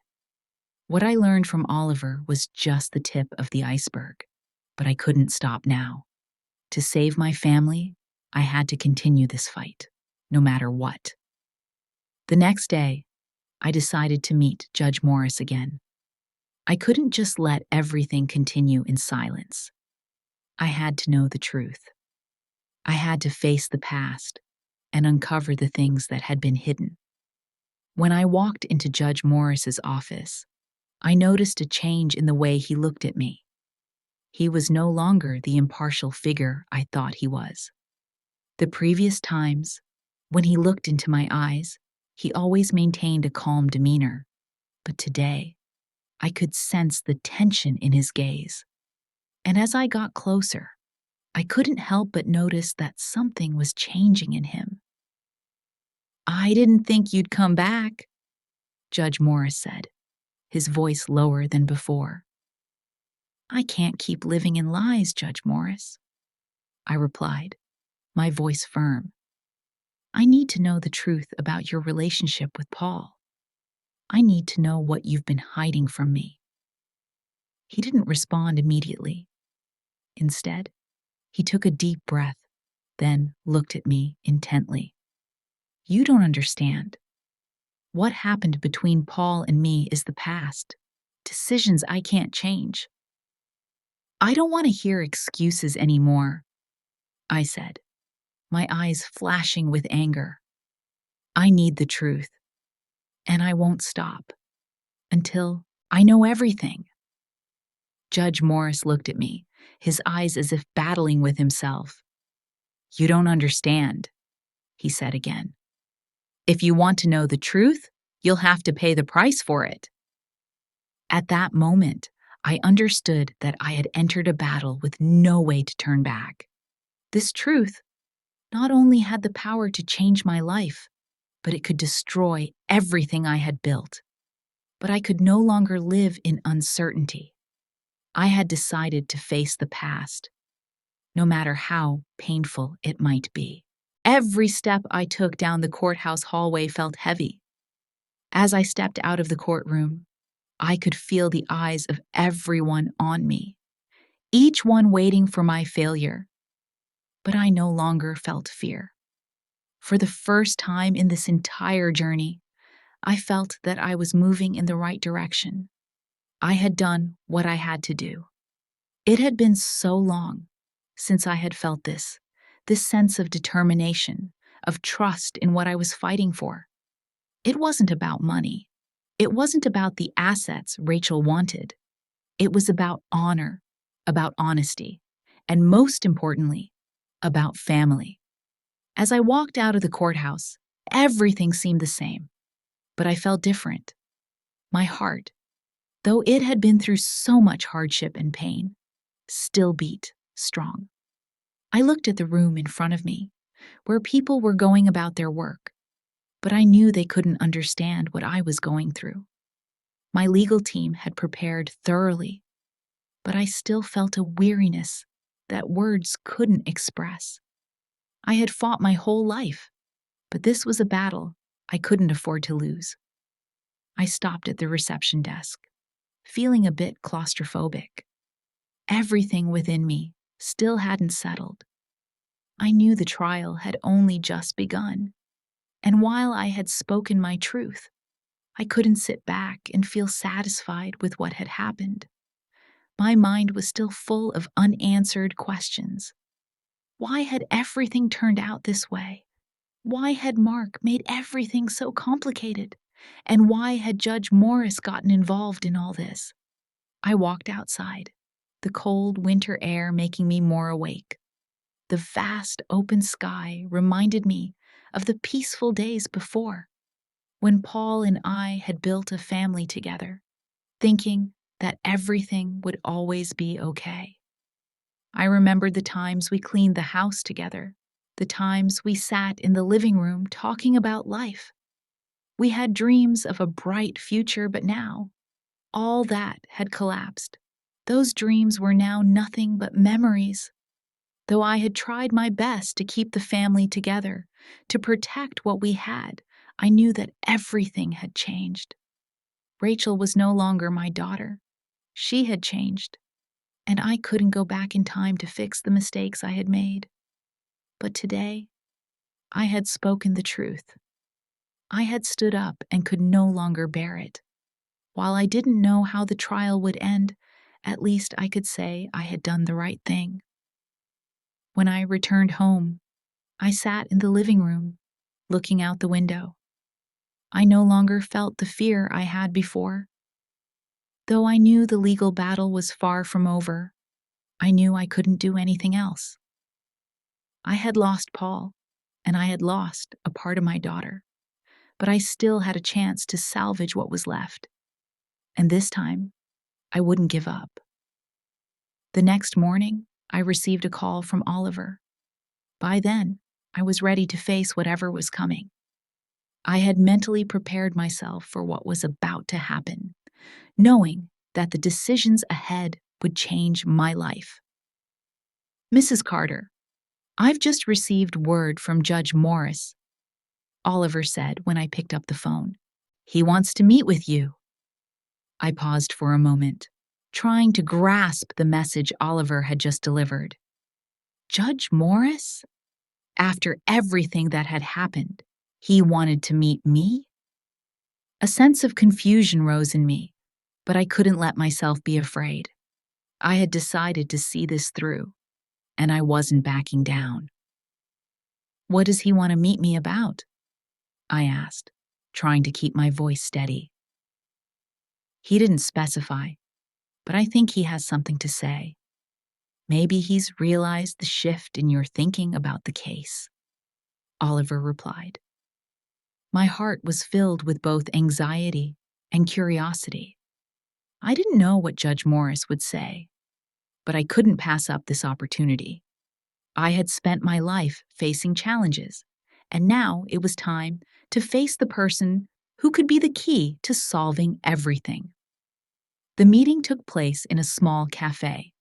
Speaker 1: What I learned from Oliver was just the tip of the iceberg, but I couldn't stop now. To save my family, I had to continue this fight, no matter what. The next day, I decided to meet Judge Morris again. I couldn't just let everything continue in silence. I had to know the truth. I had to face the past and uncover the things that had been hidden. When I walked into Judge Morris's office, I noticed a change in the way he looked at me. He was no longer the impartial figure I thought he was. The previous times, when he looked into my eyes, he always maintained a calm demeanor. But today, I could sense the tension in his gaze. And as I got closer, I couldn't help but notice that something was changing in him. I didn't think you'd come back, Judge Morris said, his voice lower than before. I can't keep living in lies, Judge Morris, I replied, my voice firm. I need to know the truth about your relationship with Paul. I need to know what you've been hiding from me. He didn't respond immediately. Instead, he took a deep breath, then looked at me intently. You don't understand. What happened between Paul and me is the past, decisions I can't change. I don't want to hear excuses anymore, I said, my eyes flashing with anger. I need the truth, and I won't stop until I know everything. Judge Morris looked at me, his eyes as if battling with himself. You don't understand, he said again. If you want to know the truth, you'll have to pay the price for it. At that moment, I understood that I had entered a battle with no way to turn back. This truth not only had the power to change my life, but it could destroy everything I had built. But I could no longer live in uncertainty. I had decided to face the past, no matter how painful it might be. Every step I took down the courthouse hallway felt heavy. As I stepped out of the courtroom, I could feel the eyes of everyone on me, each one waiting for my failure. But I no longer felt fear. For the first time in this entire journey, I felt that I was moving in the right direction. I had done what I had to do. It had been so long since I had felt this sense of determination, of trust in what I was fighting for. It wasn't about money. It wasn't about the assets Rachel wanted. It was about honor, about honesty, and most importantly, about family. As I walked out of the courthouse, everything seemed the same, but I felt different. My heart, though it had been through so much hardship and pain, still beat strong. I looked at the room in front of me, where people were going about their work, but I knew they couldn't understand what I was going through. My legal team had prepared thoroughly, but I still felt a weariness that words couldn't express. I had fought my whole life, but this was a battle I couldn't afford to lose. I stopped at the reception desk, feeling a bit claustrophobic. Everything within me still hadn't settled. I knew the trial had only just begun, and while I had spoken my truth, I couldn't sit back and feel satisfied with what had happened. My mind was still full of unanswered questions. Why had everything turned out this way? Why had Mark made everything so complicated? And why had Judge Morris gotten involved in all this? I walked outside, the cold winter air making me more awake. the vast open sky reminded me of the peaceful days before, when Paul and I had built a family together, thinking that everything would always be okay. I remembered the times we cleaned the house together, the times we sat in the living room talking about life. We had dreams of a bright future, but now all that had collapsed. Those dreams were now nothing but memories. Though I had tried my best to keep the family together, to protect what we had, I knew that everything had changed. Rachel was no longer my daughter. She had changed, and I couldn't go back in time to fix the mistakes I had made. But today, I had spoken the truth. I had stood up and could no longer bear it. While I didn't know how the trial would end, at least I could say I had done the right thing. When I returned home, I sat in the living room, looking out the window. I no longer felt the fear I had before. Though I knew the legal battle was far from over, I knew I couldn't do anything else. I had lost Paul, and I had lost a part of my daughter, but I still had a chance to salvage what was left. And this time, I wouldn't give up. The next morning, I received a call from Oliver. By then, I was ready to face whatever was coming. I had mentally prepared myself for what was about to happen, knowing that the decisions ahead would change my life. "Mrs. Carter, I've just received word from Judge Morris," Oliver said when I picked up the phone. "He wants to meet with you." I paused for a moment, trying to grasp the message Oliver had just delivered. Judge Morris? After everything that had happened, he wanted to meet me? A sense of confusion rose in me, but I couldn't let myself be afraid. I had decided to see this through, and I wasn't backing down. "What does he want to meet me about?" I asked, trying to keep my voice steady. He didn't specify, but I think he has something to say. "Maybe he's realized the shift in your thinking about the case," Oliver replied. My heart was filled with both anxiety and curiosity. I didn't know what Judge Morris would say, but I couldn't pass up this opportunity. I had spent my life facing challenges, and now it was time to face the person who could be the key to solving everything. The meeting took place in a small cafe,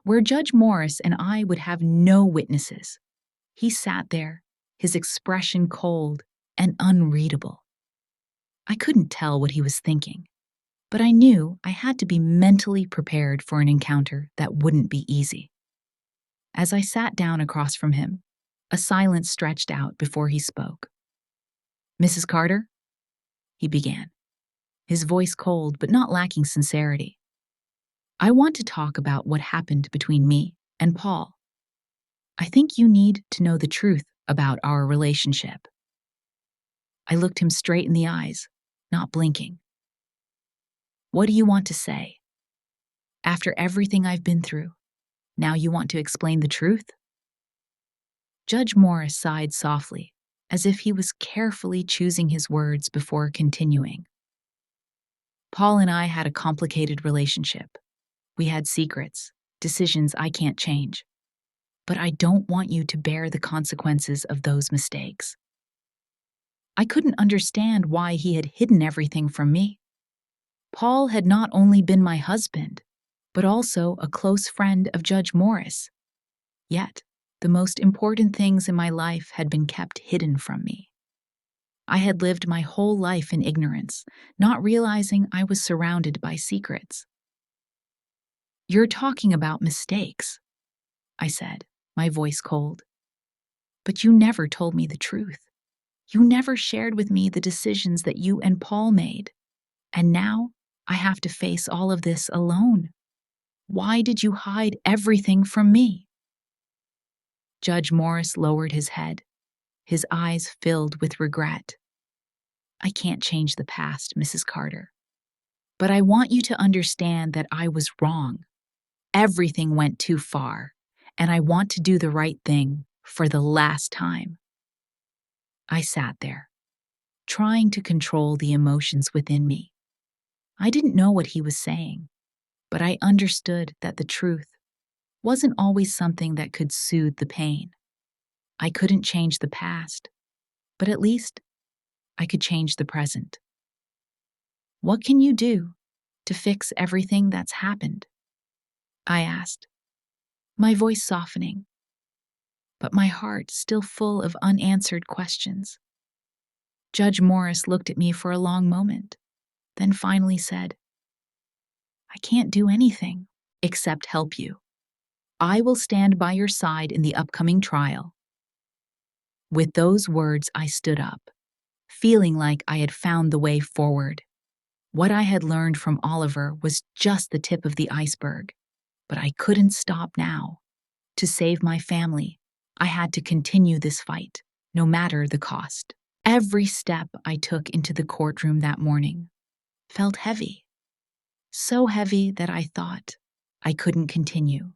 Speaker 1: where Judge Morris and I would have no witnesses. He sat there, his expression cold and unreadable. I couldn't tell what he was thinking, but I knew I had to be mentally prepared for an encounter that wouldn't be easy. As I sat down across from him, a silence stretched out before he spoke. "Mrs. Carter?" he began, his voice cold but not lacking sincerity. "I want to talk about what happened between me and Paul. I think you need to know the truth about our relationship." I looked him straight in the eyes, not blinking. "What do you want to say? After everything I've been through, now you want to explain the truth?" Judge Morris sighed softly, as if he was carefully choosing his words before continuing. "Paul and I had a complicated relationship. We had secrets, decisions I can't change. But I don't want you to bear the consequences of those mistakes." I couldn't understand why he had hidden everything from me. Paul had not only been my husband, but also a close friend of Judge Morris. Yet, the most important things in my life had been kept hidden from me. I had lived my whole life in ignorance, not realizing I was surrounded by secrets. "You're talking about mistakes," I said, my voice cold. "But you never told me the truth. You never shared with me the decisions that you and Paul made. And now I have to face all of this alone. Why did you hide everything from me?" Judge Morris lowered his head, his eyes filled with regret. "I can't change the past, Mrs. Carter. But I want you to understand that I was wrong. Everything went too far, and I want to do the right thing for the last time." I sat there, trying to control the emotions within me. I didn't know what he was saying, but I understood that the truth wasn't always something that could soothe the pain. I couldn't change the past, but at least I could change the present. "What can you do to fix everything that's happened?" I asked, my voice softening, but my heart still full of unanswered questions. Judge Morris looked at me for a long moment, then finally said, "I can't do anything except help you. I will stand by your side in the upcoming trial." With those words, I stood up, feeling like I had found the way forward. What I had learned from Oliver was just the tip of the iceberg, but I couldn't stop now. To save my family, I had to continue this fight, no matter the cost. Every step I took into the courtroom that morning felt heavy, so heavy that I thought I couldn't continue.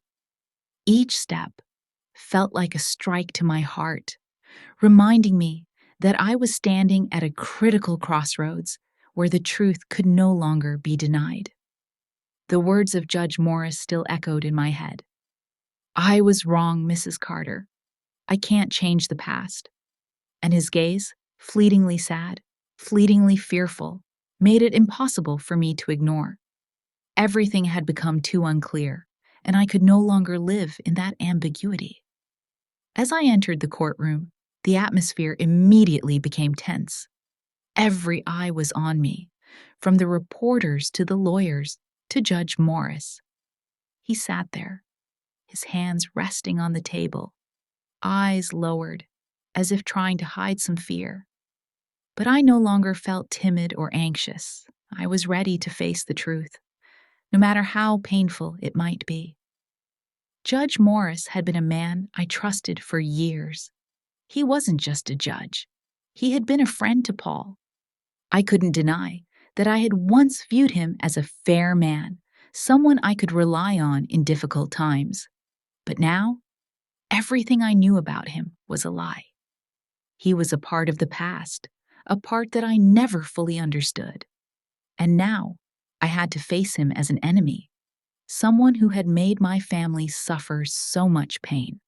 Speaker 1: Each step felt like a strike to my heart, reminding me that I was standing at a critical crossroads where the truth could no longer be denied. The words of Judge Morris still echoed in my head. "I was wrong, Mrs. Carter. I can't change the past." And his gaze, fleetingly sad, fleetingly fearful, made it impossible for me to ignore. Everything had become too unclear, and I could no longer live in that ambiguity. As I entered the courtroom, the atmosphere immediately became tense. Every eye was on me, from the reporters to the lawyers to Judge Morris. He sat there, his hands resting on the table, eyes lowered, as if trying to hide some fear. But I no longer felt timid or anxious. I was ready to face the truth, no matter how painful it might be. Judge Morris had been a man I trusted for years. He wasn't just a judge. He had been a friend to Paul. I couldn't deny that I had once viewed him as a fair man, someone I could rely on in difficult times. But now, everything I knew about him was a lie. He was a part of the past, a part that I never fully understood. And now, I had to face him as an enemy, someone who had made my family suffer so much pain.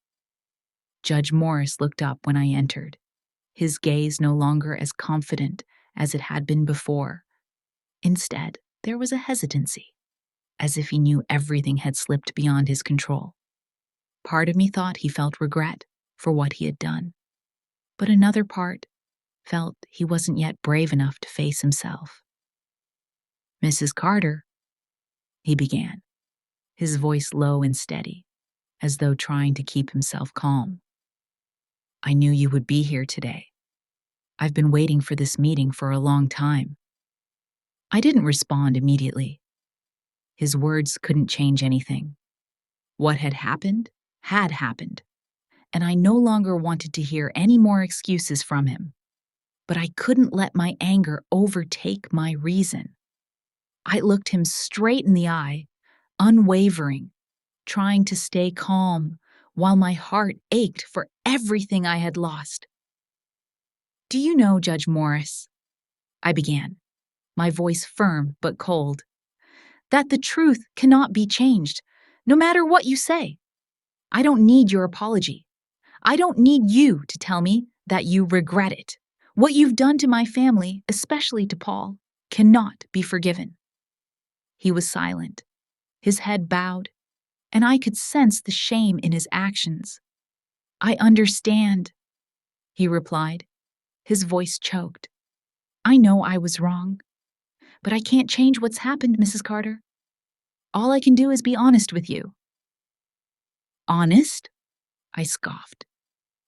Speaker 1: Judge Morris looked up when I entered, his gaze no longer as confident as it had been before. Instead, there was a hesitancy, as if he knew everything had slipped beyond his control. Part of me thought he felt regret for what he had done, but another part felt he wasn't yet brave enough to face himself. "Mrs. Carter," he began, his voice low and steady, as though trying to keep himself calm. "I knew you would be here today. I've been waiting for this meeting for a long time." I didn't respond immediately. His words couldn't change anything. What had happened, and I no longer wanted to hear any more excuses from him. But I couldn't let my anger overtake my reason. I looked him straight in the eye, unwavering, trying to stay calm while my heart ached for everything I had lost. "Do you know, Judge Morris," I began, my voice firm but cold, "that the truth cannot be changed, no matter what you say? I don't need your apology. I don't need you to tell me that you regret it. What you've done to my family, especially to Paul, cannot be forgiven." He was silent, his head bowed, and I could sense the shame in his actions. "I understand," he replied, his voice choked. "I know I was wrong, but I can't change what's happened, Mrs. Carter. All I can do is be honest with you." "Honest?" I scoffed,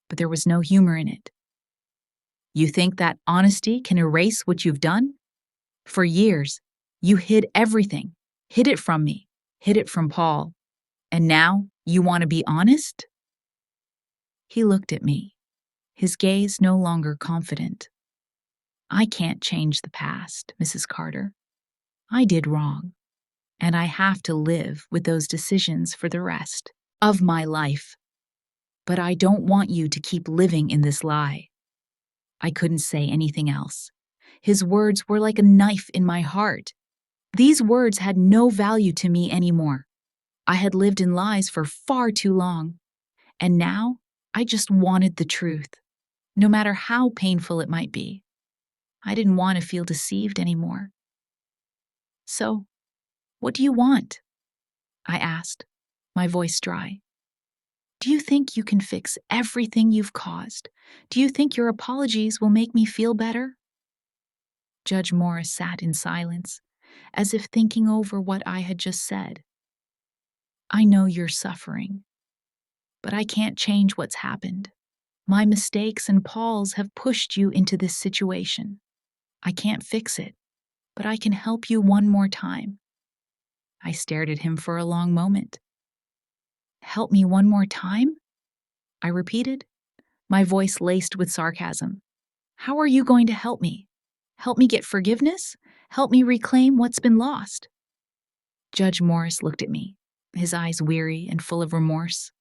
Speaker 1: but there was no humor in it. "You think that honesty can erase what you've done? For years, you hid everything, hid it from me, hid it from Paul, and now you want to be honest?" He looked at me, his gaze no longer confident. "I can't change the past, Mrs. Carter. I did wrong, and I have to live with those decisions for the rest of my life. But I don't want you to keep living in this lie." I couldn't say anything else. His words were like a knife in my heart. These words had no value to me anymore. I had lived in lies for far too long, and now I just wanted the truth, no matter how painful it might be. I didn't want to feel deceived anymore. "So, what do you want?" I asked, my voice dry. "Do you think you can fix everything you've caused? Do you think your apologies will make me feel better?" Judge Morris sat in silence, as if thinking over what I had just said. "I know you're suffering, but I can't change what's happened. My mistakes and Paul's have pushed you into this situation. I can't fix it, but I can help you one more time." I stared at him for a long moment. "Help me one more time?" I repeated, my voice laced with sarcasm. "How are you going to help me? Help me get forgiveness? Help me reclaim what's been lost?" Judge Morris looked at me, his eyes weary and full of remorse.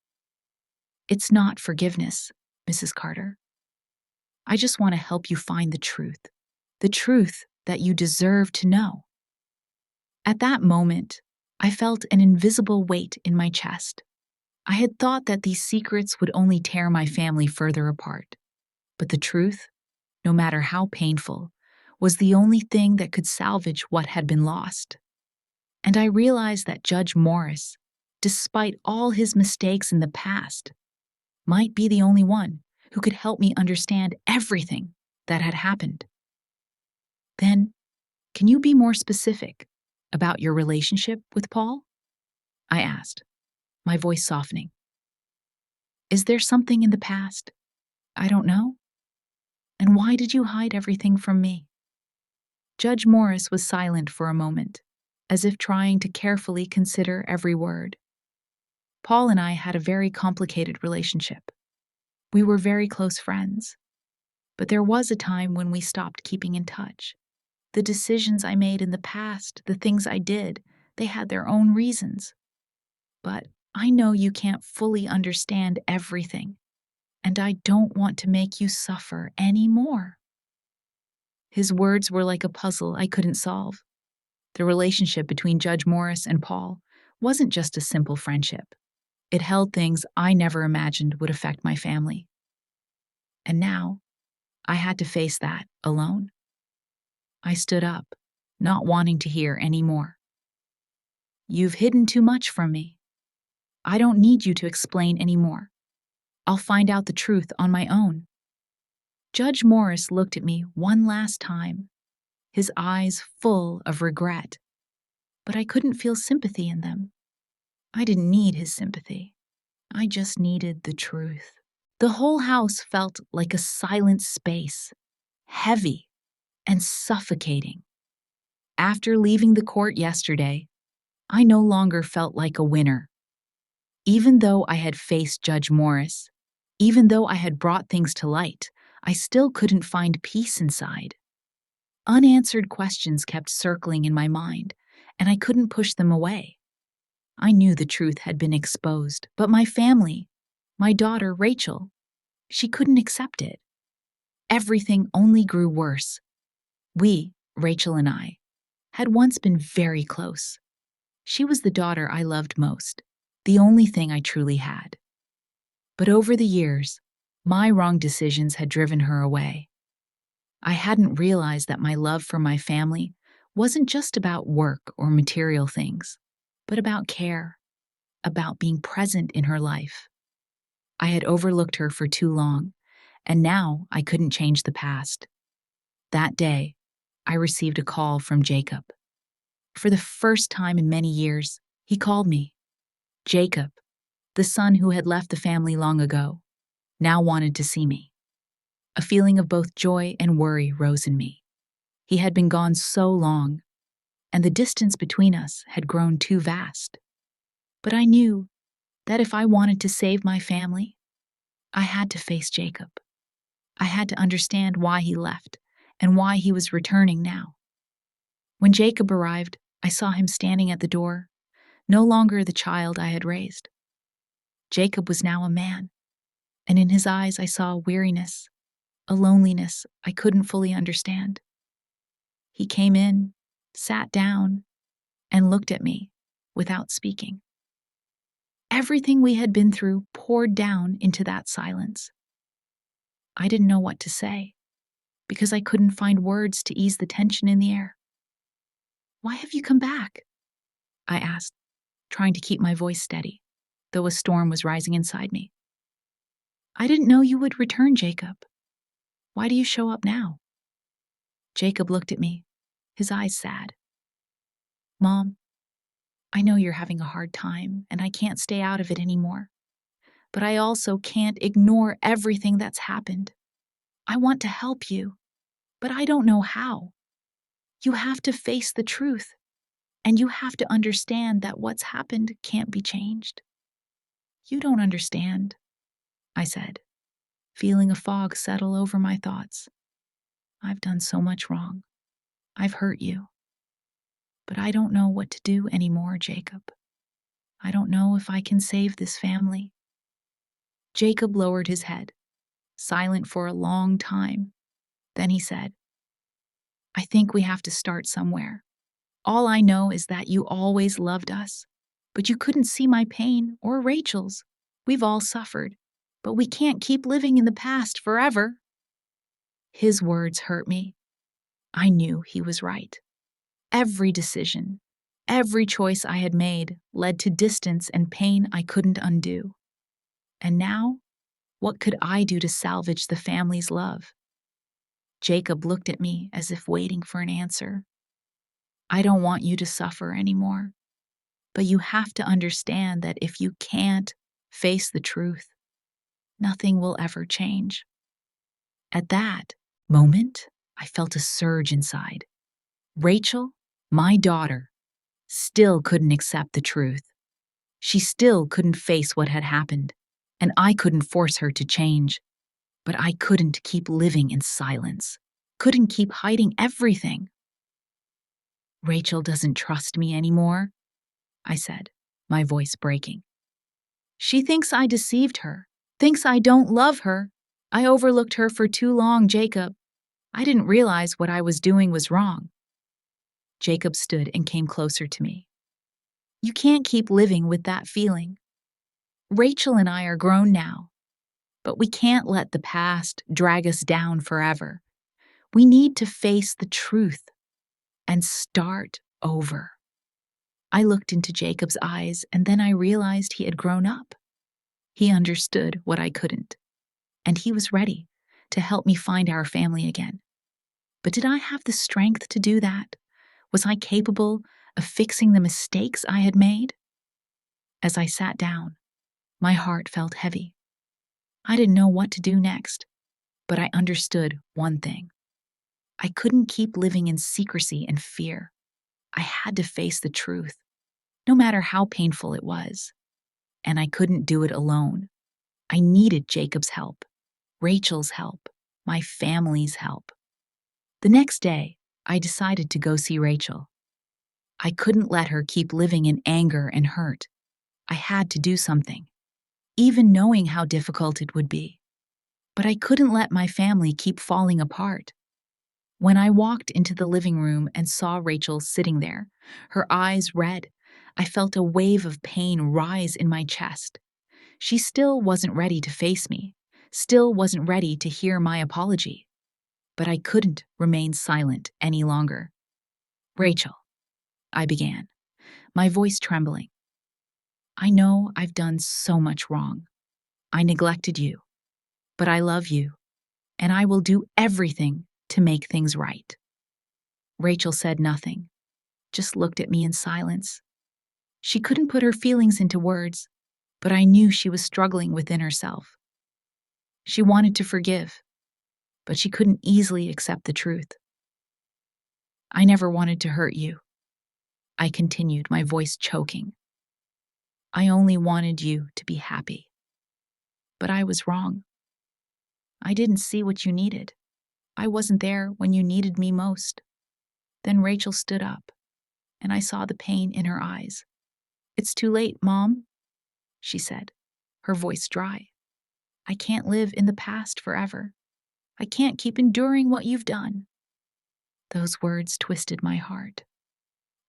Speaker 1: "It's not forgiveness, Mrs. Carter. I just want to help you find the truth that you deserve to know." At that moment, I felt an invisible weight in my chest. I had thought that these secrets would only tear my family further apart. But the truth, no matter how painful, was the only thing that could salvage what had been lost. And I realized that Judge Morris, despite all his mistakes in the past, might be the only one who could help me understand everything that had happened. "Then, can you be more specific about your relationship with Paul?" I asked, my voice softening. "Is there something in the past I don't know? And why did you hide everything from me?" Judge Morris was silent for a moment, as if trying to carefully consider every word. "Paul and I had a very complicated relationship. We were very close friends. But there was a time when we stopped keeping in touch. The decisions I made in the past, the things I did, they had their own reasons. But I know you can't fully understand everything, and I don't want to make you suffer any more." His words were like a puzzle I couldn't solve. The relationship between Judge Morris and Paul wasn't just a simple friendship. It held things I never imagined would affect my family. And now, I had to face that alone. I stood up, not wanting to hear any more. "You've hidden too much from me. I don't need you to explain anymore. I'll find out the truth on my own." Judge Morris looked at me one last time, his eyes full of regret. But I couldn't feel sympathy in them. I didn't need his sympathy. I just needed the truth. The whole house felt like a silent space, heavy and suffocating. After leaving the court yesterday, I no longer felt like a winner. Even though I had faced Judge Morris, even though I had brought things to light, I still couldn't find peace inside. Unanswered questions kept circling in my mind, and I couldn't push them away. I knew the truth had been exposed, but my family, my daughter Rachel, she couldn't accept it. Everything only grew worse. We, Rachel and I, had once been very close. She was the daughter I loved most, the only thing I truly had. But over the years, my wrong decisions had driven her away. I hadn't realized that my love for my family wasn't just about work or material things, but about care, about being present in her life. I had overlooked her for too long, and now I couldn't change the past. That day, I received a call from Jacob. For the first time in many years, he called me. Jacob, the son who had left the family long ago, now wanted to see me. A feeling of both joy and worry rose in me. He had been gone so long, and the distance between us had grown too vast. But I knew that if I wanted to save my family, I had to face Jacob. I had to understand why he left and why he was returning now. When Jacob arrived, I saw him standing at the door, no longer the child I had raised. Jacob was now a man, and in his eyes I saw a weariness, a loneliness I couldn't fully understand. He came in, sat down, and looked at me without speaking. Everything we had been through poured down into that silence. I didn't know what to say, because I couldn't find words to ease the tension in the air. "Why have you come back?" I asked, trying to keep my voice steady, though a storm was rising inside me. "I didn't know you would return, Jacob. Why do you show up now?" Jacob looked at me, his eyes sad. "Mom, I know you're having a hard time, and I can't stay out of it anymore. But I also can't ignore everything that's happened. I want to help you, but I don't know how. You have to face the truth, and you have to understand that what's happened can't be changed." "You don't understand," I said, feeling a fog settle over my thoughts. "I've done so much wrong. I've hurt you. But I don't know what to do anymore, Jacob. I don't know if I can save this family." Jacob lowered his head, silent for a long time. Then he said, "I think we have to start somewhere. All I know is that you always loved us, but you couldn't see my pain or Rachel's. We've all suffered, but we can't keep living in the past forever." His words hurt me. I knew he was right. Every decision, every choice I had made led to distance and pain I couldn't undo. And now, what could I do to salvage the family's love? Jacob looked at me as if waiting for an answer. "I don't want you to suffer anymore, but you have to understand that if you can't face the truth, nothing will ever change." At that moment, I felt a surge inside. Rachel, my daughter, still couldn't accept the truth. She still couldn't face what had happened, and I couldn't force her to change. But I couldn't keep living in silence, couldn't keep hiding everything. "Rachel doesn't trust me anymore," I said, my voice breaking. "She thinks I deceived her, thinks I don't love her. I overlooked her for too long, Jacob. I didn't realize what I was doing was wrong." Jacob stood and came closer to me. "You can't keep living with that feeling. Rachel and I are grown now, but we can't let the past drag us down forever. We need to face the truth and start over." I looked into Jacob's eyes, and then I realized he had grown up. He understood what I couldn't, and he was ready to help me find our family again. But did I have the strength to do that? Was I capable of fixing the mistakes I had made? As I sat down, my heart felt heavy. I didn't know what to do next, but I understood one thing. I couldn't keep living in secrecy and fear. I had to face the truth, no matter how painful it was. And I couldn't do it alone. I needed Jacob's help, Rachel's help, my family's help. The next day, I decided to go see Rachel. I couldn't let her keep living in anger and hurt. I had to do something, even knowing how difficult it would be. But I couldn't let my family keep falling apart. When I walked into the living room and saw Rachel sitting there, her eyes red, I felt a wave of pain rise in my chest. She still wasn't ready to face me, still wasn't ready to hear my apology. But I couldn't remain silent any longer. "Rachel," I began, my voice trembling. "I know I've done so much wrong. I neglected you, but I love you, and I will do everything to make things right." Rachel said nothing, just looked at me in silence. She couldn't put her feelings into words, but I knew she was struggling within herself. She wanted to forgive, but she couldn't easily accept the truth. "I never wanted to hurt you," I continued, my voice choking. "I only wanted you to be happy. But I was wrong. I didn't see what you needed. I wasn't there when you needed me most." Then Rachel stood up, and I saw the pain in her eyes. "It's too late, Mom," she said. her voice dry. "I can't live in the past forever. I can't keep enduring what you've done." Those words twisted my heart,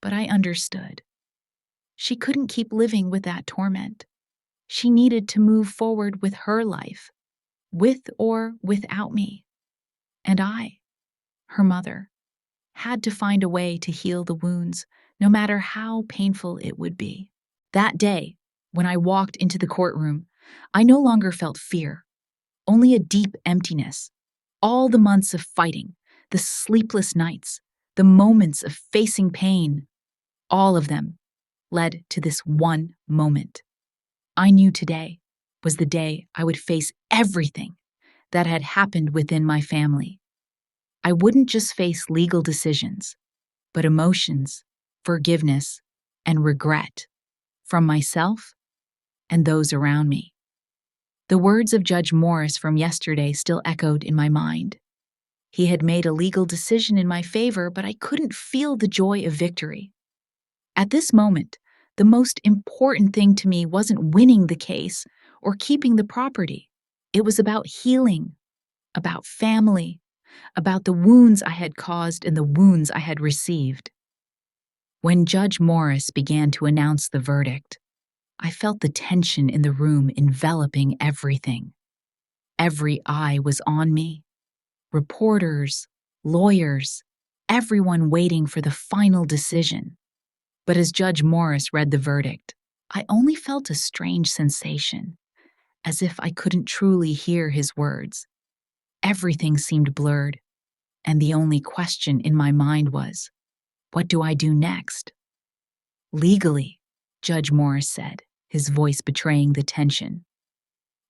Speaker 1: but I understood. She couldn't keep living with that torment. She needed to move forward with her life, with or without me. And I, her mother, had to find a way to heal the wounds, no matter how painful it would be. That day, when I walked into the courtroom, I no longer felt fear, only a deep emptiness. All the months of fighting, the sleepless nights, the moments of facing pain, all of them led to this one moment. I knew today was the day I would face everything that had happened within my family. I wouldn't just face legal decisions, but emotions, forgiveness, and regret from myself and those around me. The words of Judge Morris from yesterday still echoed in my mind. He had made a legal decision in my favor, but I couldn't feel the joy of victory. At this moment, the most important thing to me wasn't winning the case or keeping the property. It was about healing, about family, about the wounds I had caused and the wounds I had received. When Judge Morris began to announce the verdict, I felt the tension in the room enveloping everything. Every eye was on me. Reporters, lawyers, everyone waiting for the final decision. But as Judge Morris read the verdict, I only felt a strange sensation, as if I couldn't truly hear his words. Everything seemed blurred, and the only question in my mind was, what do I do next? Legally, Judge Morris said, his voice betraying the tension.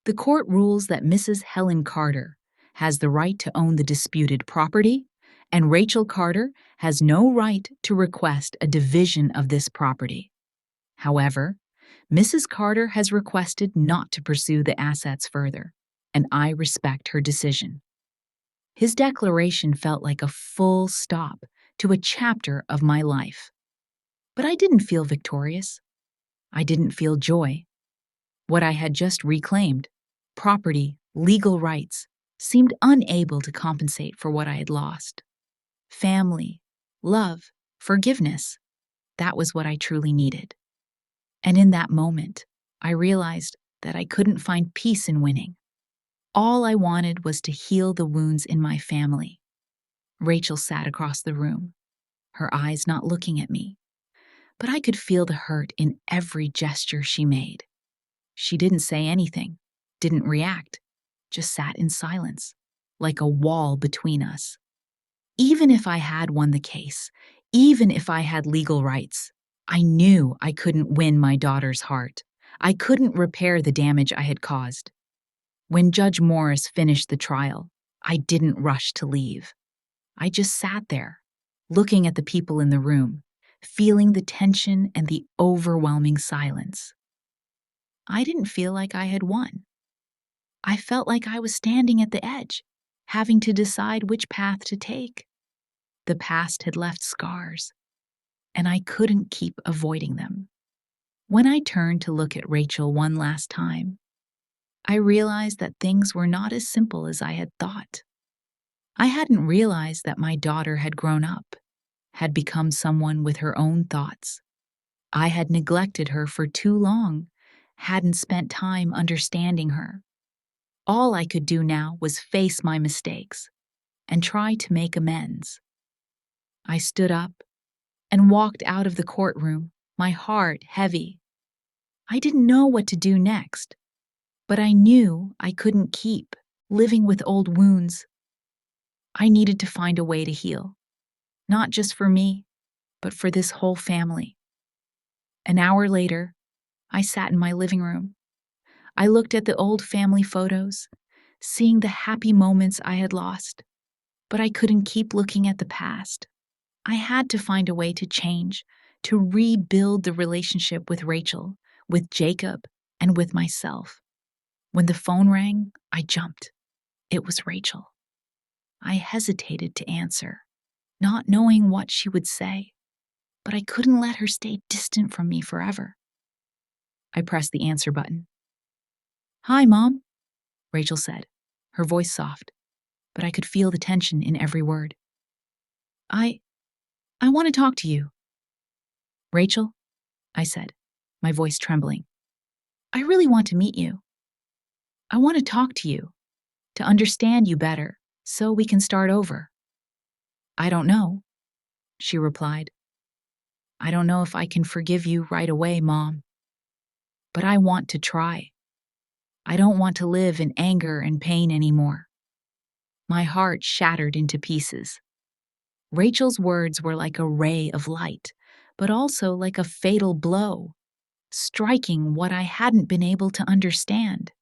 Speaker 1: The court rules that Mrs. Helen Carter has the right to own the disputed property, and Rachel Carter has no right to request a division of this property. However, Mrs. Carter has requested not to pursue the assets further, and I respect her decision. His declaration felt like a full stop to a chapter of my life. But I didn't feel victorious. I didn't feel joy. What I had just reclaimed, property, legal rights, seemed unable to compensate for what I had lost. Family, love, forgiveness, that was what I truly needed. And in that moment, I realized that I couldn't find peace in winning. All I wanted was to heal the wounds in my family. Rachel sat across the room, her eyes not looking at me, but I could feel the hurt in every gesture she made. She didn't say anything, didn't react, just sat in silence, like a wall between us. Even if I had won the case, even if I had legal rights, I knew I couldn't win my daughter's heart. I couldn't repair the damage I had caused. When Judge Morris finished the trial, I didn't rush to leave. I just sat there, looking at the people in the room, feeling the tension and the overwhelming silence. I didn't feel like I had won. I felt like I was standing at the edge, having to decide which path to take. The past had left scars, and I couldn't keep avoiding them. When I turned to look at Rachel one last time, I realized that things were not as simple as I had thought. I hadn't realized that my daughter had grown up, had become someone with her own thoughts. I had neglected her for too long, hadn't spent time understanding her. All I could do now was face my mistakes and try to make amends. I stood up and walked out of the courtroom, my heart heavy. I didn't know what to do next, but I knew I couldn't keep living with old wounds. I needed to find a way to heal, not just for me, but for this whole family. An hour later, I sat in my living room. I looked at the old family photos, seeing the happy moments I had lost, but I couldn't keep looking at the past. I had to find a way to change, to rebuild the relationship with Rachel, with Jacob, and with myself. When the phone rang, I jumped. It was Rachel. I hesitated to answer, not knowing what she would say, but I couldn't let her stay distant from me forever. I pressed the answer button. "Hi, Mom," Rachel said, her voice soft, but I could feel the tension in every word. I I want to talk to you." "Rachel," I said, my voice trembling, "I really want to meet you. I want to talk to you, to understand you better, so we can start over." "I don't know," she replied. "I don't know if I can forgive you right away, Mom. But I want to try. I don't want to live in anger and pain anymore." My heart shattered into pieces. Rachel's words were like a ray of light, but also like a fatal blow, striking what I hadn't been able to understand.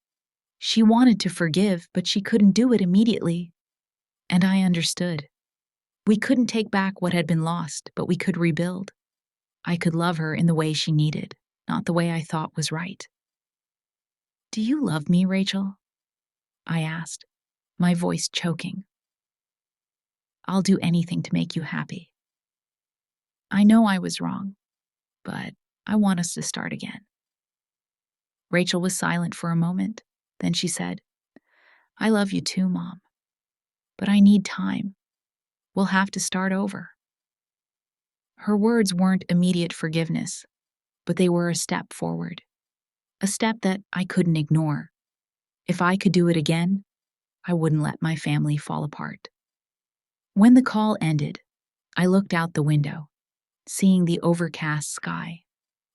Speaker 1: She wanted to forgive, but she couldn't do it immediately. And I understood. We couldn't take back what had been lost, but we could rebuild. I could love her in the way she needed, not the way I thought was right. "Do you love me, Rachel?" I asked, my voice choking. "I'll do anything to make you happy. I know I was wrong, but I want us to start again." Rachel was silent for a moment. Then she said, "I love you too, Mom, but I need time. We'll have to start over." Her words weren't immediate forgiveness, but they were a step forward, a step that I couldn't ignore. If I could do it again, I wouldn't let my family fall apart. When the call ended, I looked out the window, seeing the overcast sky.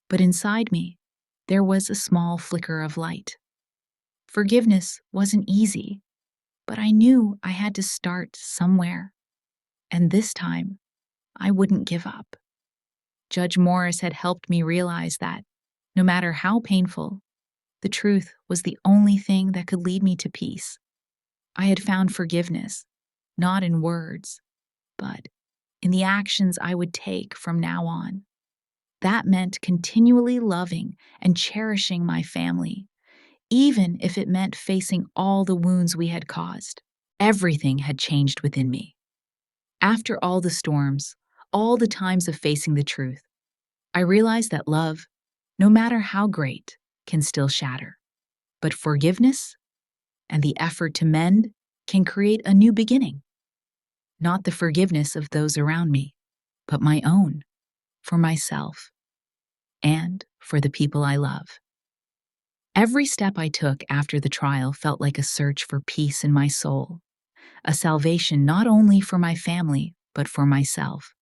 Speaker 1: But inside me, there was a small flicker of light. Forgiveness wasn't easy, but I knew I had to start somewhere. And this time, I wouldn't give up. Judge Morris had helped me realize that, no matter how painful, the truth was the only thing that could lead me to peace. I had found forgiveness, not in words, but in the actions I would take from now on. That meant continually loving and cherishing my family, even if it meant facing all the wounds we had caused. Everything had changed within me. After all the storms, all the times of facing the truth, I realized that love, no matter how great, can still shatter. But forgiveness and the effort to mend can create a new beginning. Not the forgiveness of those around me, but my own, for myself, and for the people I love. Every step I took after the trial felt like a search for peace in my soul, a salvation not only for my family, but for myself.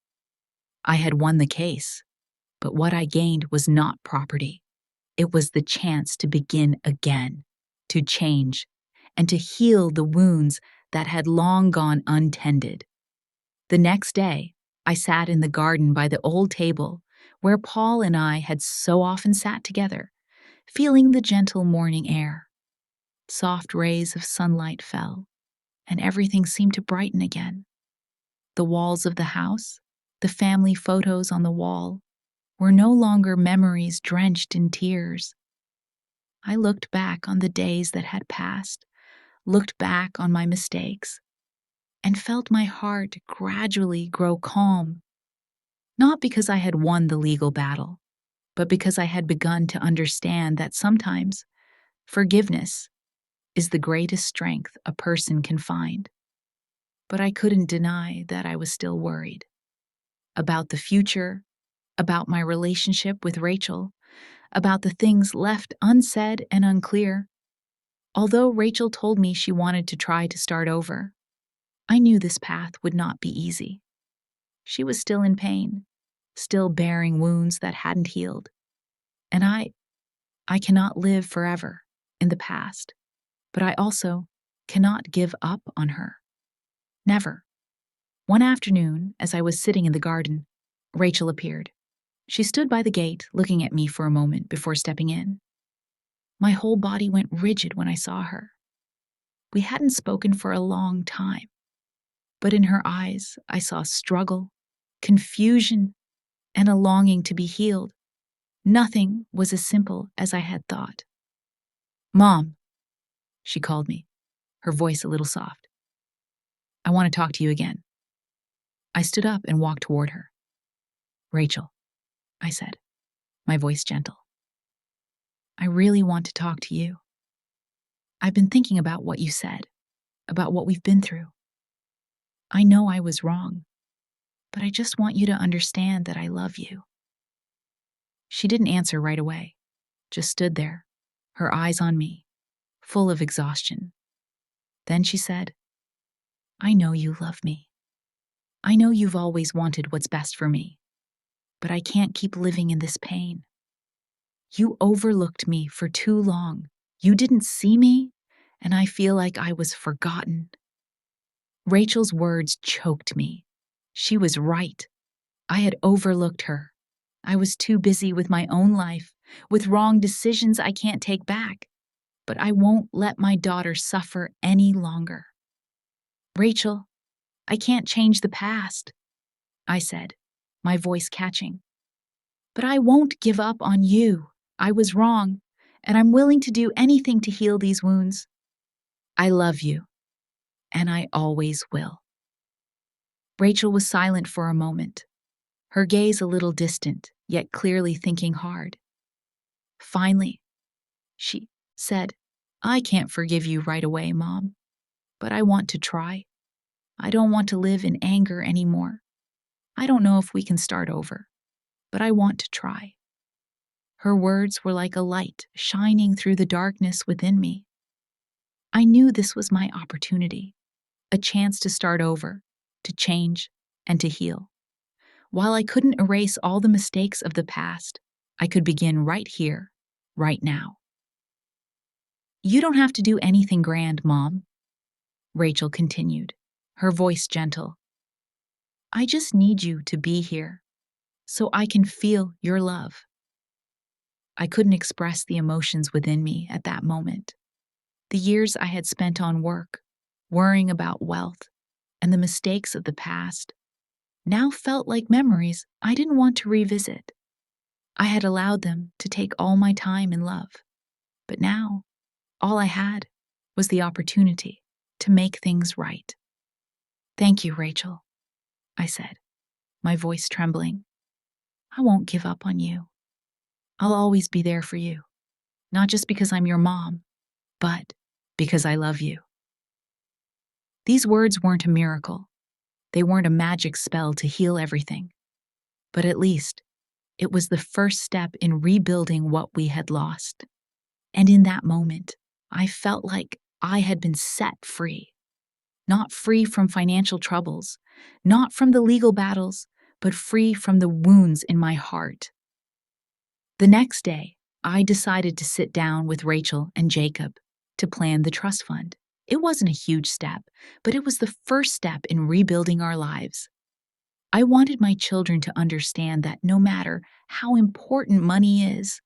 Speaker 1: I had won the case, but what I gained was not property. It was the chance to begin again, to change, and to heal the wounds that had long gone untended. The next day, I sat in the garden by the old table where Paul and I had so often sat together, feeling the gentle morning air. Soft rays of sunlight fell, and everything seemed to brighten again. The walls of the house, the family photos on the wall, were no longer memories drenched in tears. I looked back on the days that had passed, looked back on my mistakes, and felt my heart gradually grow calm. Not because I had won the legal battle, but because I had begun to understand that sometimes forgiveness is the greatest strength a person can find. But I couldn't deny that I was still worried about the future, about my relationship with Rachel, about the things left unsaid and unclear. Although Rachel told me she wanted to try to start over, I knew this path would not be easy. She was still in pain, still bearing wounds that hadn't healed. And I cannot live forever in the past, but I also cannot give up on her. Never. One afternoon, as I was sitting in the garden, Rachel appeared. She stood by the gate, looking at me for a moment before stepping in. My whole body went rigid when I saw her. We hadn't spoken for a long time, but in her eyes I saw struggle, confusion, and a longing to be healed. Nothing was as simple as I had thought. "Mom," she called me, her voice a little soft. "I want to talk to you again." I stood up and walked toward her. "Rachel," I said, my voice gentle, "I really want to talk to you." I've been thinking about what you said, about what we've been through. I know I was wrong, but I just want you to understand that I love you." She didn't answer right away, just stood there, her eyes on me, full of exhaustion. Then she said, "I know you love me. I know you've always wanted what's best for me, but I can't keep living in this pain. You overlooked me for too long. You didn't see me, and I feel like I was forgotten." Rachel's words choked me. She was right. I had overlooked her. I was too busy with my own life, with wrong decisions I can't take back. But I won't let my daughter suffer any longer. "Rachel, I can't change the past," I said, my voice catching. "But I won't give up on you. I was wrong, and I'm willing to do anything to heal these wounds. I love you, and I always will." Rachel was silent for a moment, her gaze a little distant, yet clearly thinking hard. Finally, she said, "I can't forgive you right away, Mom, but I want to try. I don't want to live in anger anymore. I don't know if we can start over, but I want to try." Her words were like a light shining through the darkness within me. I knew this was my opportunity, a chance to start over, to change, and to heal. While I couldn't erase all the mistakes of the past, I could begin right here, right now. "You don't have to do anything grand, Mom," Rachel continued, her voice gentle. "I just need you to be here, so I can feel your love." I couldn't express the emotions within me at that moment. The years I had spent on work, worrying about wealth, and the mistakes of the past now felt like memories I didn't want to revisit. I had allowed them to take all my time and love. But now, all I had was the opportunity to make things right. "Thank you, Rachel," I said, my voice trembling. "I won't give up on you. I'll always be there for you, not just because I'm your mom, but because I love you." These words weren't a miracle. They weren't a magic spell to heal everything. But at least, it was the first step in rebuilding what we had lost. And in that moment, I felt like I had been set free. Not free from financial troubles, not from the legal battles, but free from the wounds in my heart. The next day, I decided to sit down with Rachel and Jacob to plan the trust fund. It wasn't a huge step, but it was the first step in rebuilding our lives. I wanted my children to understand that no matter how important money is,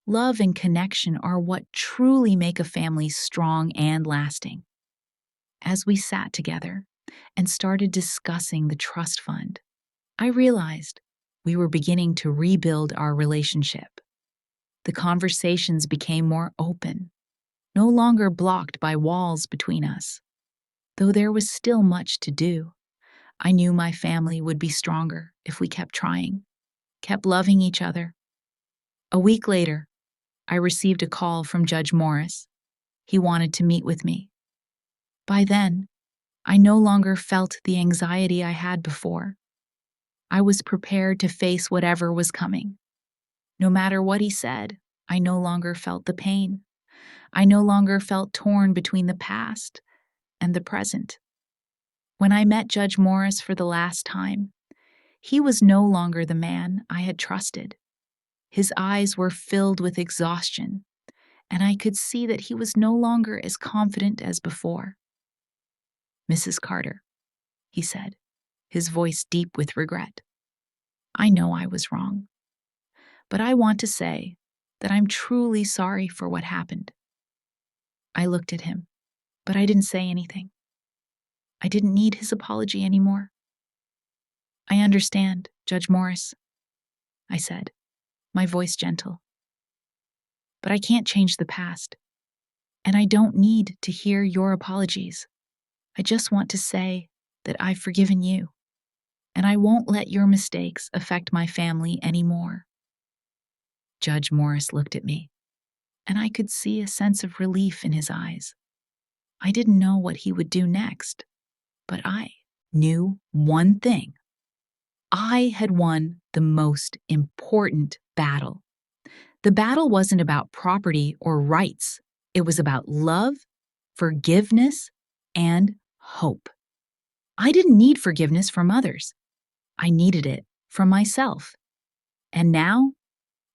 Speaker 1: love and connection are what truly make a family strong and lasting. As we sat together and started discussing the trust fund, I realized we were beginning to rebuild our relationship. The conversations became more open, no longer blocked by walls between us. Though there was still much to do, I knew my family would be stronger if we kept trying, kept loving each other. A week later, I received a call from Judge Morris. He wanted to meet with me. By then, I no longer felt the anxiety I had before. I was prepared to face whatever was coming. No matter what he said, I no longer felt the pain. I no longer felt torn between the past and the present. When I met Judge Morris for the last time, he was no longer the man I had trusted. His eyes were filled with exhaustion, and I could see that he was no longer as confident as before. "Mrs. Carter," he said, his voice deep with regret, "I know I was wrong, but I want to say that I'm truly sorry for what happened." I looked at him, but I didn't say anything. I didn't need his apology anymore. "I understand, Judge Morris," I said, my voice gentle. "But I can't change the past, and I don't need to hear your apologies. I just want to say that I've forgiven you, and I won't let your mistakes affect my family anymore." Judge Morris looked at me, and I could see a sense of relief in his eyes. I didn't know what he would do next, but I knew one thing. I had won the most important battle. The battle wasn't about property or rights. It was about love, forgiveness, and hope. I didn't need forgiveness from others. I needed it from myself. And now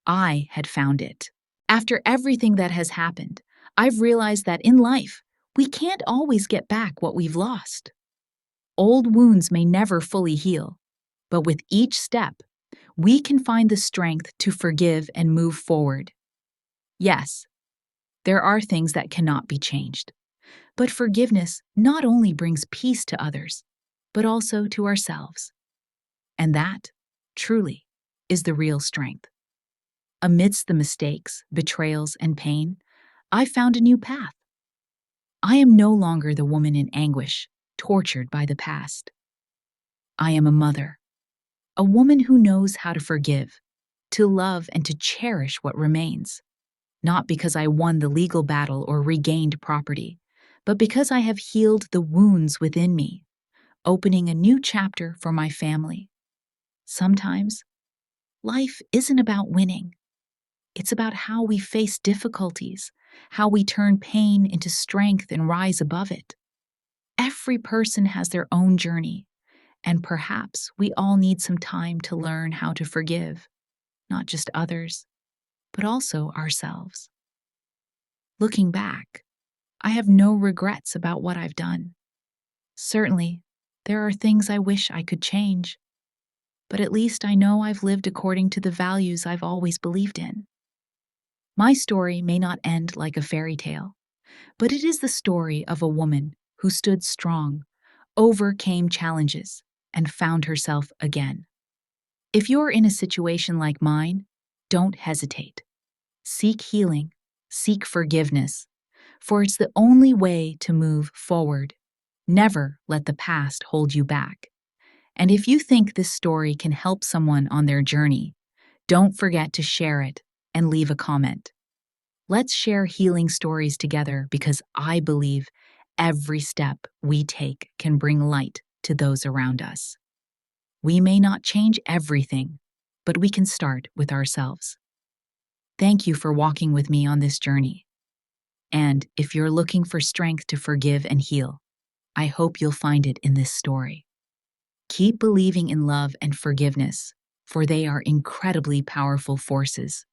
Speaker 1: I had found it. After everything that has happened, I've realized that in life, we can't always get back what we've lost. Old wounds may never fully heal, but with each step, we can find the strength to forgive and move forward. Yes, there are things that cannot be changed, but forgiveness not only brings peace to others, but also to ourselves. And that, truly, is the real strength. Amidst the mistakes, betrayals, and pain, I found a new path. I am no longer the woman in anguish, tortured by the past. I am a mother, a woman who knows how to forgive, to love, and to cherish what remains. Not because I won the legal battle or regained property, but because I have healed the wounds within me, opening a new chapter for my family. Sometimes, life isn't about winning. It's about how we face difficulties, how we turn pain into strength and rise above it. Every person has their own journey, and perhaps we all need some time to learn how to forgive, not just others, but also ourselves. Looking back, I have no regrets about what I've done. Certainly, there are things I wish I could change, but at least I know I've lived according to the values I've always believed in. My story may not end like a fairy tale, but it is the story of a woman who stood strong, overcame challenges, and found herself again. If you're in a situation like mine, don't hesitate. Seek healing, seek forgiveness, for it's the only way to move forward. Never let the past hold you back. And if you think this story can help someone on their journey, don't forget to share it and leave a comment. Let's share healing stories together because I believe every step we take can bring light to those around us. We may not change everything, but we can start with ourselves. Thank you for walking with me on this journey. And if you're looking for strength to forgive and heal, I hope you'll find it in this story. Keep believing in love and forgiveness, for they are incredibly powerful forces